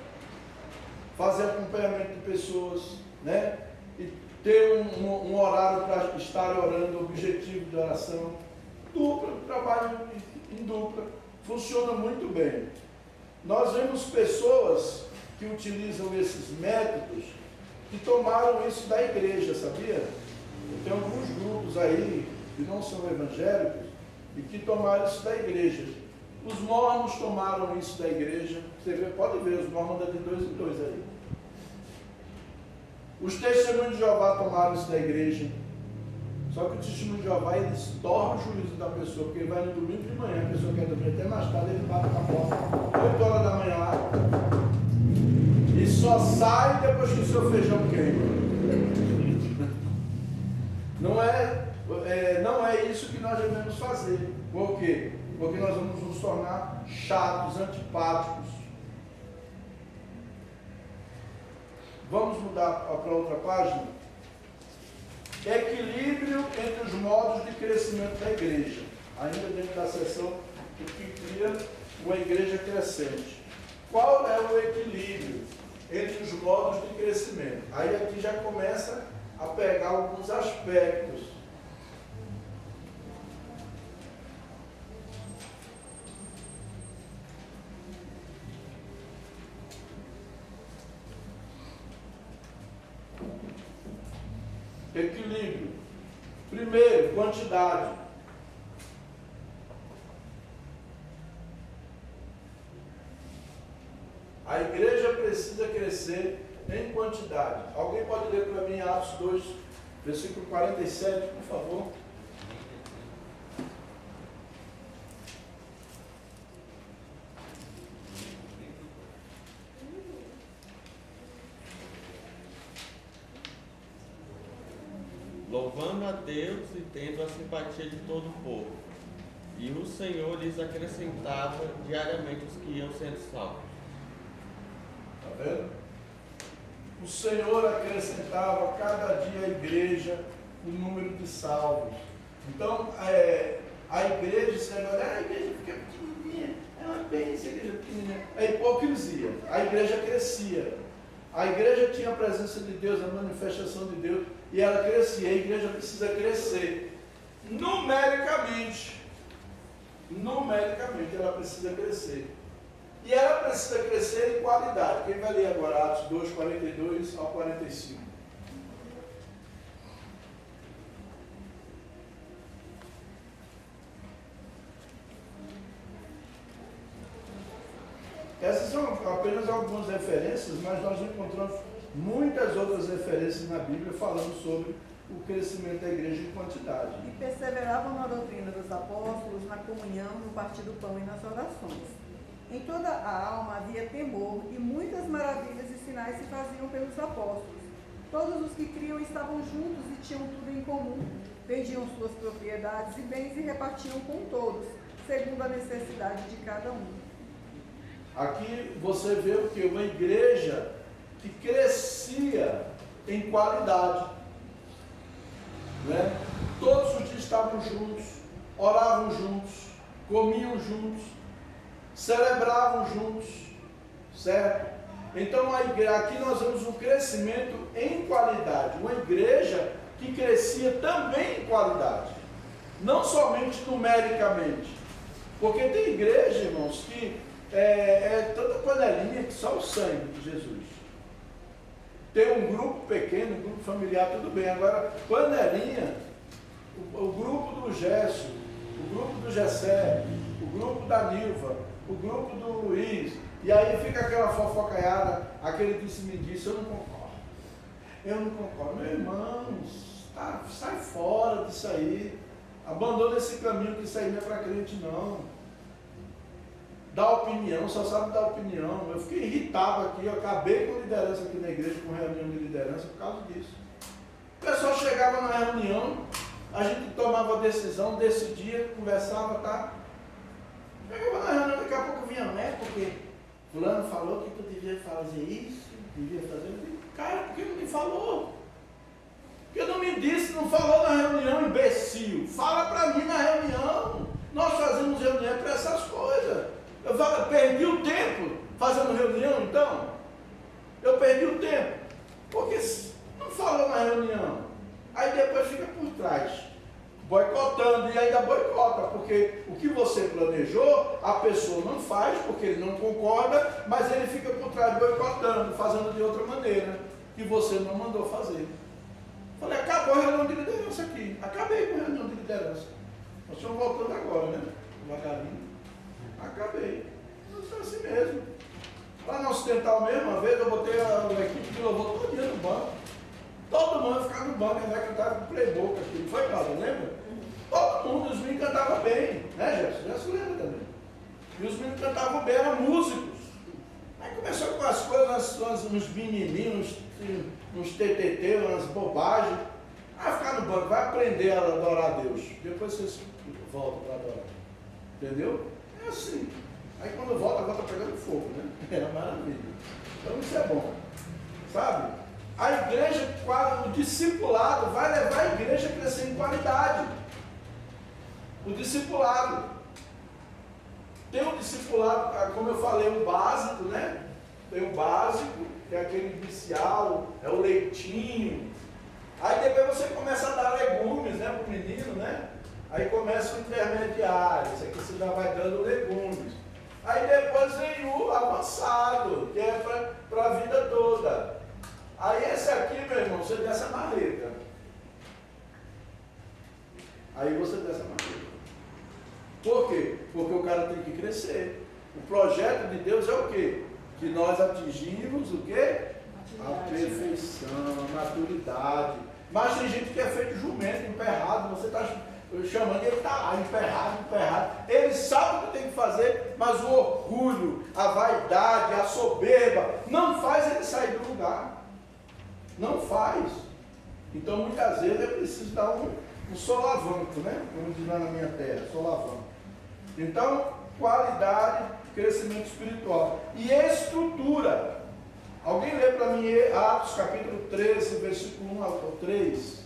Fazer acompanhamento de pessoas, né? E ter um horário para estar orando, objetivo de oração. Dupla, trabalho em dupla. Funciona muito bem. Nós vemos pessoas que utilizam esses métodos que tomaram isso da igreja, sabia? Tem alguns grupos aí que não são evangélicos e que tomaram isso da igreja. Os mormons tomaram isso da igreja. Você pode ver, os mormons andam de 2 em 2 aí. Os testemunhos de Jeová tomaram isso da igreja. Só que o testemunho de Jeová, eles tornam o juízo da pessoa, porque ele vai no domingo de manhã, a pessoa quer dormir até mais tarde, ele bate na porta, 8 horas da manhã lá, e só sai depois que o seu feijão queima. Não é isso que nós devemos fazer. Por quê? Porque nós vamos nos tornar chatos, antipáticos. Vamos mudar para outra página? Equilíbrio entre os modos de crescimento da igreja. Ainda dentro da seção que cria uma igreja crescente. Qual é o equilíbrio entre os modos de crescimento? Aí aqui já começa a pegar alguns aspectos. Equilíbrio. Primeiro, quantidade. A igreja precisa crescer em quantidade. Alguém pode ler para mim Atos 2, versículo 47, por favor? Louvando a Deus e tendo a simpatia de todo o povo. E o Senhor lhes acrescentava diariamente os que iam sendo salvos. Está vendo? O Senhor acrescentava a cada dia à igreja o número de salvos. Então, a igreja, você vai olhar, a igreja fica pequenininha, é uma bênção, a igreja pequenininha. É hipocrisia. A igreja crescia. A igreja tinha a presença de Deus, a manifestação de Deus, e ela crescia. A igreja precisa crescer numericamente. Numericamente ela precisa crescer. E ela precisa crescer em qualidade. Quem vai ler agora Atos 2, 42 ao 45? Essas são apenas algumas referências, mas nós encontramos muitas outras referências na Bíblia falando sobre o crescimento da igreja em quantidade. E perseveravam na doutrina dos apóstolos, na comunhão, no partir do pão e nas orações. Em toda a alma havia temor, e muitas maravilhas e sinais se faziam pelos apóstolos. Todos os que criam estavam juntos e tinham tudo em comum. Vendiam suas propriedades e bens e repartiam com todos, segundo a necessidade de cada um. Aqui você vê o que? Uma igreja que crescia em qualidade. Né? Todos os dias estavam juntos, oravam juntos, comiam juntos, celebravam juntos, certo? Então aqui nós vemos um crescimento em qualidade. Uma igreja que crescia também em qualidade, não somente numericamente. Porque tem igreja, irmãos, que é tanta panelinha que só o sangue de Jesus. Tem um grupo pequeno, um grupo familiar, tudo bem. Agora, panelinha, o grupo do Gesso, o grupo do Gessé, o grupo da Nilva, o grupo do Luiz, e aí fica aquela fofocaiada, aquele disse-me-disse, eu não concordo. Eu não concordo. Meu irmão, sai fora disso aí. Abandona esse caminho, que isso aí não é para crente, não. Dá opinião, só sabe dar opinião. Eu fiquei irritado aqui, eu acabei com liderança aqui na igreja, com reunião de liderança, por causa disso. O pessoal chegava na reunião, a gente tomava decisão, decidia, conversava, tá? Chegava na reunião, daqui a pouco vinha, né? Porque fulano falou que tu devia fazer isso, devia fazer isso. Cara, por que não me falou? Porque não me disse, não falou na reunião, imbecil. Fala para mim na reunião. Nós fazemos reunião para essas coisas. Eu perdi o tempo fazendo reunião, então. Eu perdi o tempo. Porque não falou na reunião. Aí depois fica por trás, boicotando, e ainda boicota, porque o que você planejou, a pessoa não faz, porque ele não concorda, mas ele fica por trás boicotando, fazendo de outra maneira, que você não mandou fazer. Falei, acabou a reunião de liderança aqui. Acabei com a reunião de liderança. Nós estamos voltando agora, né? Devagarinho. Acabei. Não é assim mesmo. Para não sustentar a mesma vez, eu botei a equipe de louvor todo dia no banco. Todo mundo ficava no banco, ainda cantava com play-boca aqui. Não foi, Cláudia? Lembra? Todo mundo, os meninos cantavam bem. Né, Gerson? Já se lembra também. E os meninos cantavam bem, eram músicos. Aí começou com as coisas, uns menininhos, uns TTT, umas bobagens. Vai ficar no banco, vai aprender a adorar a Deus. Depois vocês voltam para adorar. Entendeu? É assim. Aí quando volta pegando fogo, né? É uma maravilha. Então isso é bom. Sabe? A igreja, o discipulado vai levar a igreja a crescer em qualidade. O discipulado. Tem o discipulado, como eu falei, o básico, né? Tem o básico, que é aquele inicial, é o leitinho. Aí depois você começa a dar legumes, né, para o menino, né? Aí começa o intermediário, isso aqui você já vai dando legumes. Aí depois vem o avançado, que é para a vida toda. Aí esse aqui, meu irmão, você desce a marreta. Aí você desce a marreta. Por quê? Porque o cara tem que crescer. O projeto de Deus é o quê? Que nós atingimos o quê? A perfeição, a maturidade. Mas tem gente que é feito jumento, emperrado, você está chamando, ele está lá, emperrado. Ele sabe o que tem que fazer, mas o orgulho, a vaidade, a soberba, não faz ele sair do lugar. Não faz. Então, muitas vezes, é preciso dar um solavanco, né? Como diz lá na minha terra, solavanco. Então, qualidade, crescimento espiritual. E estrutura. Alguém lê para mim Atos capítulo 13, versículo 1 ao 3.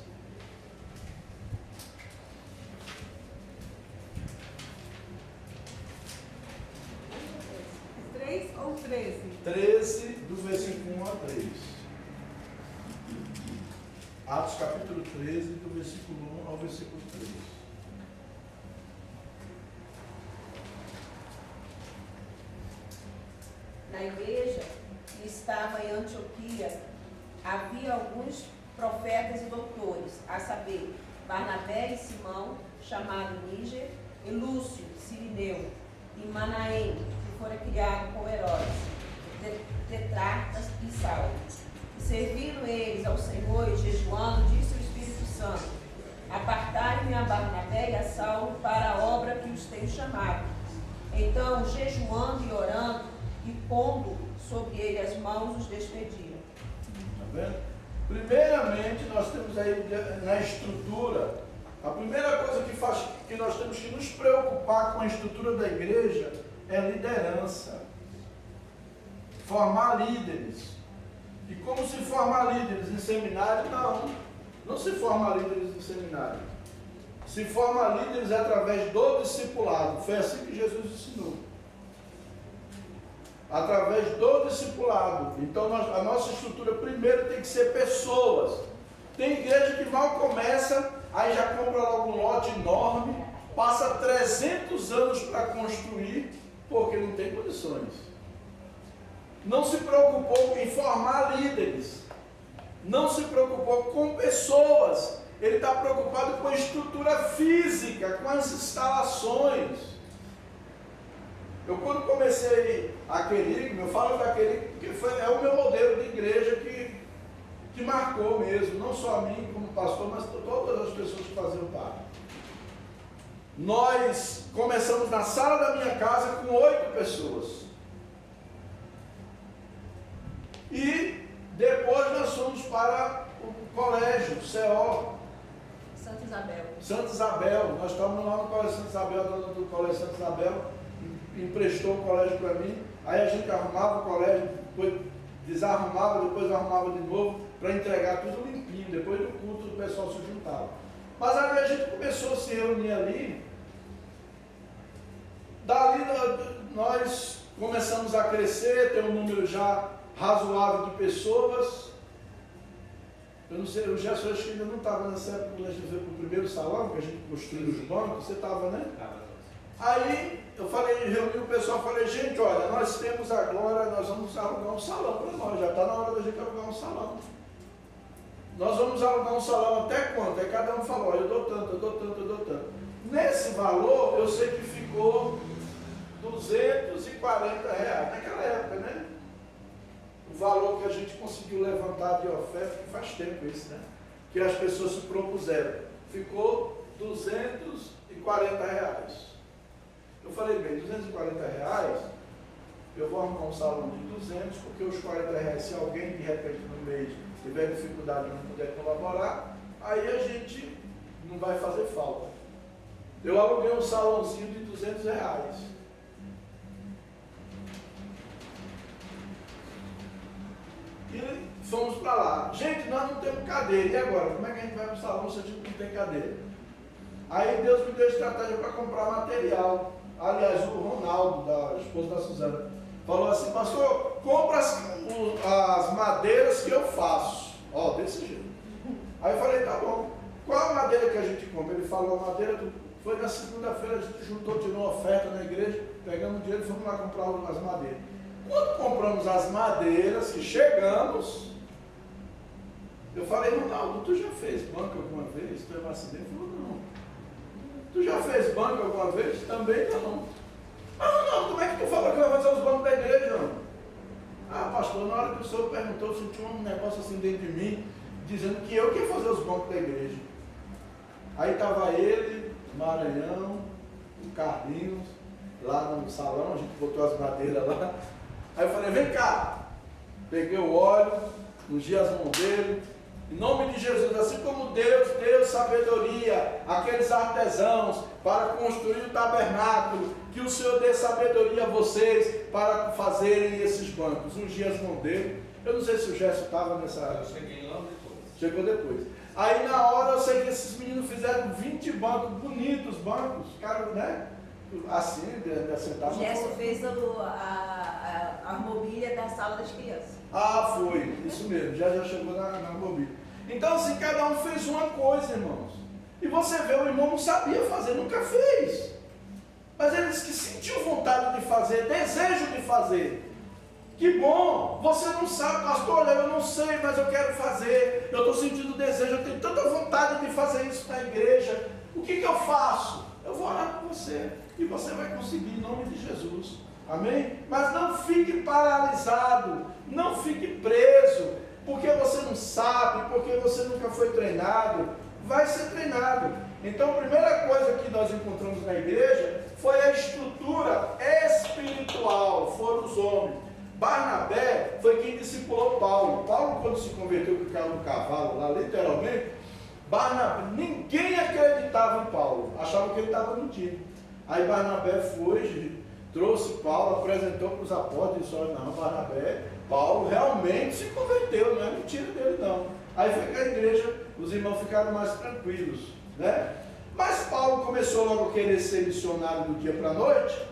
3 ou 13? 13, do versículo 1 a 3. Atos capítulo 13, do versículo 1 ao versículo 3. Na igreja que estava em Antioquia, havia alguns profetas e doutores, a saber, Barnabé e Simão, chamado Níger, e Lúcio, Cirineu, e Manaém, que fora criado com Herodes, Tetrarcas e Saulo. E serviram eles ao Senhor e jejuando, disse o Espírito Santo, apartai-me a Barnabé e a Saulo para a obra que os tenho chamado. Então, jejuando e orando, e pondo sobre ele as mãos, os despediram. Está vendo? Primeiramente, nós temos aí na estrutura, a primeira coisa que nós temos que nos preocupar com a estrutura da igreja é liderança. Formar líderes. E como se formar líderes em seminário? Não se forma líderes em seminário. Se forma líderes através do discipulado. Foi assim que Jesus ensinou. Através do discipulado. Então a nossa estrutura primeiro tem que ser pessoas. Tem igreja que mal começa, aí já compra logo um lote enorme, passa 300 anos para construir, porque não tem condições. Não se preocupou em formar líderes, não se preocupou com pessoas, ele está preocupado com a estrutura física, com as instalações. Eu quando comecei a Querigma, eu falo da Querigma porque é o meu modelo de igreja que marcou mesmo, não só a mim como pastor, mas todas as pessoas que faziam parte. Nós começamos na sala da minha casa com 8 pessoas. E depois nós fomos para o colégio, CO. Santa Isabel. Santa Isabel, nós estávamos lá no colégio Santa Isabel, dona do colégio Santa Isabel, emprestou o colégio para mim, aí a gente arrumava o colégio, depois desarrumava, depois arrumava de novo, para entregar tudo limpinho, depois do culto o pessoal se juntava. Mas aí a gente começou a se reunir ali, dali nós começamos a crescer, ter um número já razoável de pessoas. Eu não sei, o Gerson acho que ainda não estava nessa época quando a gente veio para o primeiro salão, que a gente construiu os bancos, você estava, né? Aí eu falei, reuni o pessoal, falei, gente, olha, nós temos agora, nós vamos alugar um salão para nós, já está na hora da gente alugar um salão. Nós vamos alugar um salão até quanto? Aí cada um falou, eu dou tanto, eu dou tanto, eu dou tanto. Nesse valor, eu sei que ficou R$240, naquela época, né? O valor que a gente conseguiu levantar de oferta, que faz tempo isso, né? Que as pessoas se propuseram. Ficou R$240. Eu falei, bem, R$240, eu vou arrumar um salão de 200, porque os R$40, se alguém de repente no mês tiver dificuldade e não puder colaborar, aí a gente não vai fazer falta. Eu aluguei um salãozinho de R$200. E fomos para lá. Gente, nós não temos cadeira. E agora? Como é que a gente vai para o salão se a gente não tem cadeira? Aí Deus me deu estratégia para comprar material. Aliás, o Ronaldo, da esposa da Suzana, falou assim, pastor, compra as madeiras que eu faço. Ó, desse jeito. Aí eu falei, tá bom. Qual a madeira que a gente compra? Ele falou, a madeira foi na segunda-feira, a gente juntou, tirou uma oferta na igreja, pegamos dinheiro e fomos lá comprar as madeiras. Quando compramos as madeiras, que chegamos, eu falei, Ronaldo, tu já fez banco alguma vez? Tu é vacineiro? Ele falou, não. Tu já fez banco alguma vez? Também não. Ah, Ronaldo, como é que tu falou que vai fazer os bancos da igreja? Não? Ah, pastor, na hora que o senhor perguntou, eu senti um negócio assim dentro de mim, dizendo que eu ia fazer os bancos da igreja. Aí estava ele, Maranhão, o Carlinhos, lá no salão, a gente botou as madeiras lá. Aí eu falei, vem cá, peguei o óleo, ungi as mãos dele, em nome de Jesus, assim como Deus deu sabedoria àqueles artesãos para construir o tabernáculo, que o Senhor dê sabedoria a vocês para fazerem esses bancos. Ungi as mãos dele, eu não sei se o Gerson estava nessa área. Eu cheguei logo depois. Chegou depois. Aí na hora eu sei que esses meninos fizeram 20 bancos, bonitos bancos, ficaram, né? Assim, sentados. Gerson fez a mobília da sala das crianças. Ah, foi, isso mesmo, já chegou na mobília. Então assim, cada um fez uma coisa, irmãos. E você vê, o irmão não sabia fazer, nunca fez. Mas ele disse que sentiu vontade de fazer, desejo de fazer. Que bom, você não sabe, pastor, olha, eu não sei, mas eu quero fazer. Eu estou sentindo desejo, eu tenho tanta vontade de fazer isso na igreja. O que eu faço? Eu vou orar por você. E você vai conseguir em nome de Jesus. Amém? Mas não fique paralisado, não fique preso, porque você não sabe, porque você nunca foi treinado. Vai ser treinado. Então a primeira coisa que nós encontramos na igreja foi a estrutura espiritual, foram os homens. Barnabé foi quem discipulou Paulo. Paulo, quando se converteu, que caiu no cavalo lá, literalmente, Barnabé, ninguém acreditava em Paulo, achava que ele estava mentindo. Aí Barnabé foi, trouxe Paulo, apresentou para os apóstolos e disse, olha, não, Barnabé, Paulo realmente se converteu, não é mentira dele não. Aí foi que a igreja, os irmãos ficaram mais tranquilos, né? Mas Paulo começou logo a querer ser missionário do dia para a noite,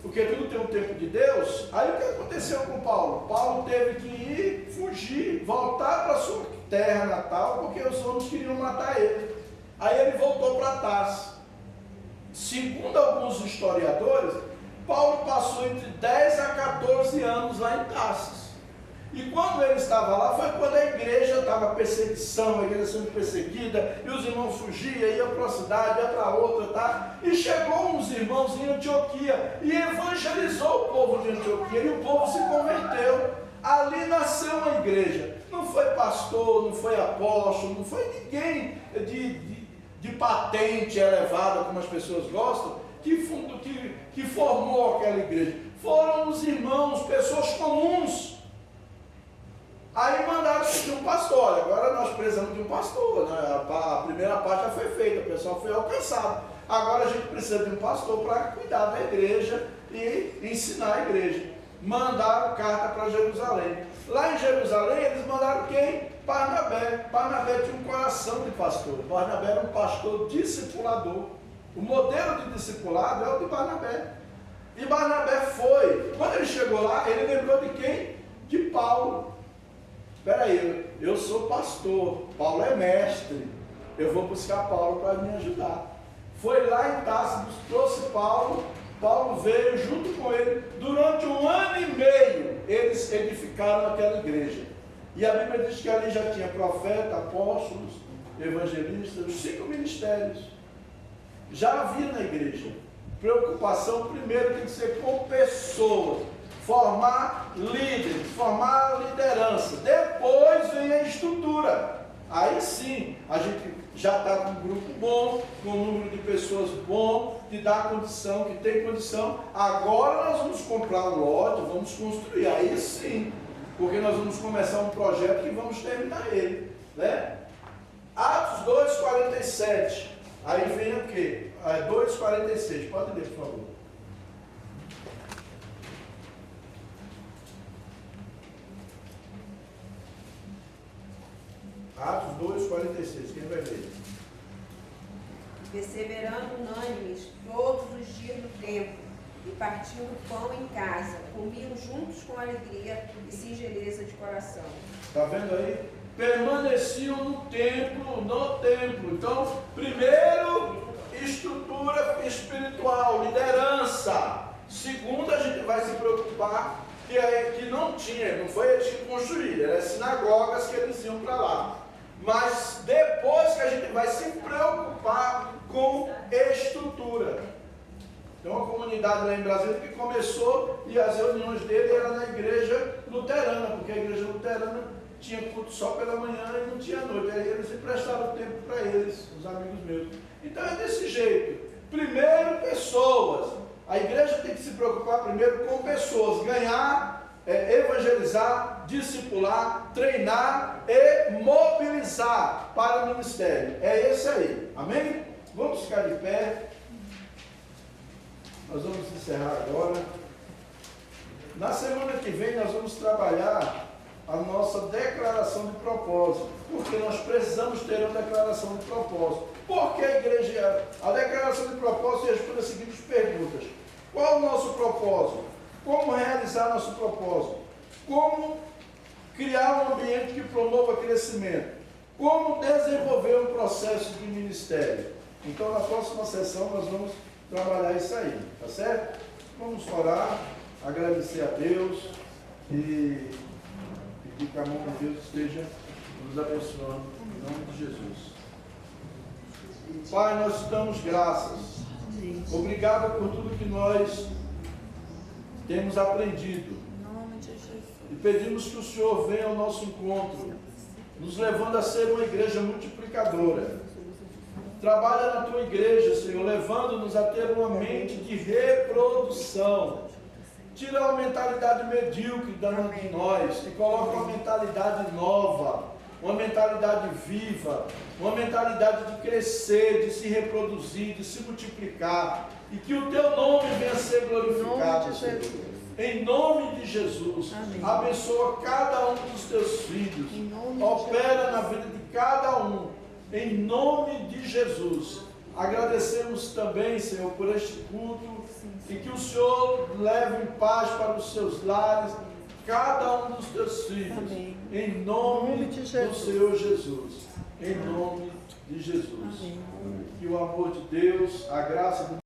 porque tudo tem um tempo de Deus. Aí o que aconteceu com Paulo? Paulo teve que ir, fugir, voltar para a sua terra natal, porque os romanos queriam matar ele. Aí ele voltou para Tarso. Segundo alguns historiadores, Paulo passou entre 10 a 14 anos lá em Tarso. E quando ele estava lá, foi quando a igreja estava perseguição, a igreja sendo perseguida, e os irmãos fugiam, iam para uma cidade, iam para outra, tá? E chegou uns irmãos em Antioquia, e evangelizou o povo de Antioquia, e o povo se converteu. Ali nasceu uma igreja. Não foi pastor, não foi apóstolo, não foi ninguém de patente elevada, como as pessoas gostam, que formou aquela igreja. Foram os irmãos, pessoas comuns. Aí mandaram de um pastor. Olha, agora nós precisamos de um pastor, né? A primeira parte já foi feita, o pessoal foi alcançado. Agora a gente precisa de um pastor para cuidar da igreja e ensinar a igreja. Mandaram carta para Jerusalém. Lá em Jerusalém eles mandaram quem? Barnabé. Barnabé tinha um coração de pastor. Barnabé era um pastor discipulador. O modelo de discipulado é o de Barnabé. E Barnabé foi. Quando ele chegou lá, ele lembrou de quem? De Paulo. Espera aí, eu sou pastor, Paulo é mestre, eu vou buscar Paulo para me ajudar. Foi lá em Tarso, trouxe Paulo, Paulo veio junto com ele. Durante 1 ano e meio, eles edificaram aquela igreja. E a Bíblia diz que ali já tinha profeta, apóstolos, evangelistas, os 5 ministérios. Já havia na igreja. Preocupação primeiro tem que ser com pessoas. Formar líderes, formar liderança. Depois vem a estrutura. Aí sim, a gente já está com um grupo bom, com um número de pessoas bom, que dá condição, que tem condição. Agora nós vamos comprar um lote, vamos construir. Aí sim, porque nós vamos começar um projeto que vamos terminar ele, né? Atos 2:47. Aí vem o quê? 2:46. Pode ler, por favor. Atos 2:46, quem vai ler? Perseverando unânimes todos os dias no templo, e partindo pão em casa, comiam juntos com alegria e singeleza de coração. Está vendo aí? Permaneciam no templo. Então, primeiro, estrutura espiritual, liderança. Segundo, a gente vai se preocupar que não foi eles que construíram, eram as sinagogas que eles iam para lá. Mas depois que a gente vai se preocupar com estrutura. Tem uma comunidade lá em Brasília que começou e as reuniões dele eram na igreja luterana, porque a igreja luterana tinha culto só pela manhã e não tinha noite. Aí eles emprestaram o tempo para eles, os amigos meus. Então é desse jeito. Primeiro, pessoas. A igreja tem que se preocupar primeiro com pessoas, ganhar, evangelizar, discipular, treinar e mobilizar para o ministério. É esse aí, amém? Vamos ficar de pé. Nós vamos encerrar agora. Na semana que vem nós vamos trabalhar a nossa declaração de propósito, porque nós precisamos ter uma declaração de propósito. Porque a igreja, a declaração de propósito responde as seguintes perguntas: qual o nosso propósito? Como realizar nosso propósito? Como criar um ambiente que promova crescimento? Como desenvolver um processo de ministério? Então, na próxima sessão, nós vamos trabalhar isso aí, tá certo? Vamos orar, agradecer a Deus e pedir que a mão de Deus esteja nos abençoando, em nome de Jesus. Pai, nós te damos graças. Obrigado por tudo que nós temos aprendido. E pedimos que o Senhor venha ao nosso encontro, nos levando a ser uma igreja multiplicadora. Trabalha na tua igreja, Senhor, levando-nos a ter uma mente de reprodução. Tira a mentalidade medíocre de nós e coloca uma mentalidade nova, uma mentalidade viva, uma mentalidade de crescer, de se reproduzir, de se multiplicar. E que o teu nome venha a ser glorificado, Senhor. Em nome de Jesus. Amém. Abençoa cada um dos teus filhos. Opera na vida de cada um. Em nome de Jesus. Agradecemos também, Senhor, por este culto. E que o Senhor leve em paz para os seus lares. cada um dos teus filhos. Amém. Em nome, Em nome de do Jesus. Senhor Jesus. Em nome de Jesus. Amém. Que o amor de Deus, a graça do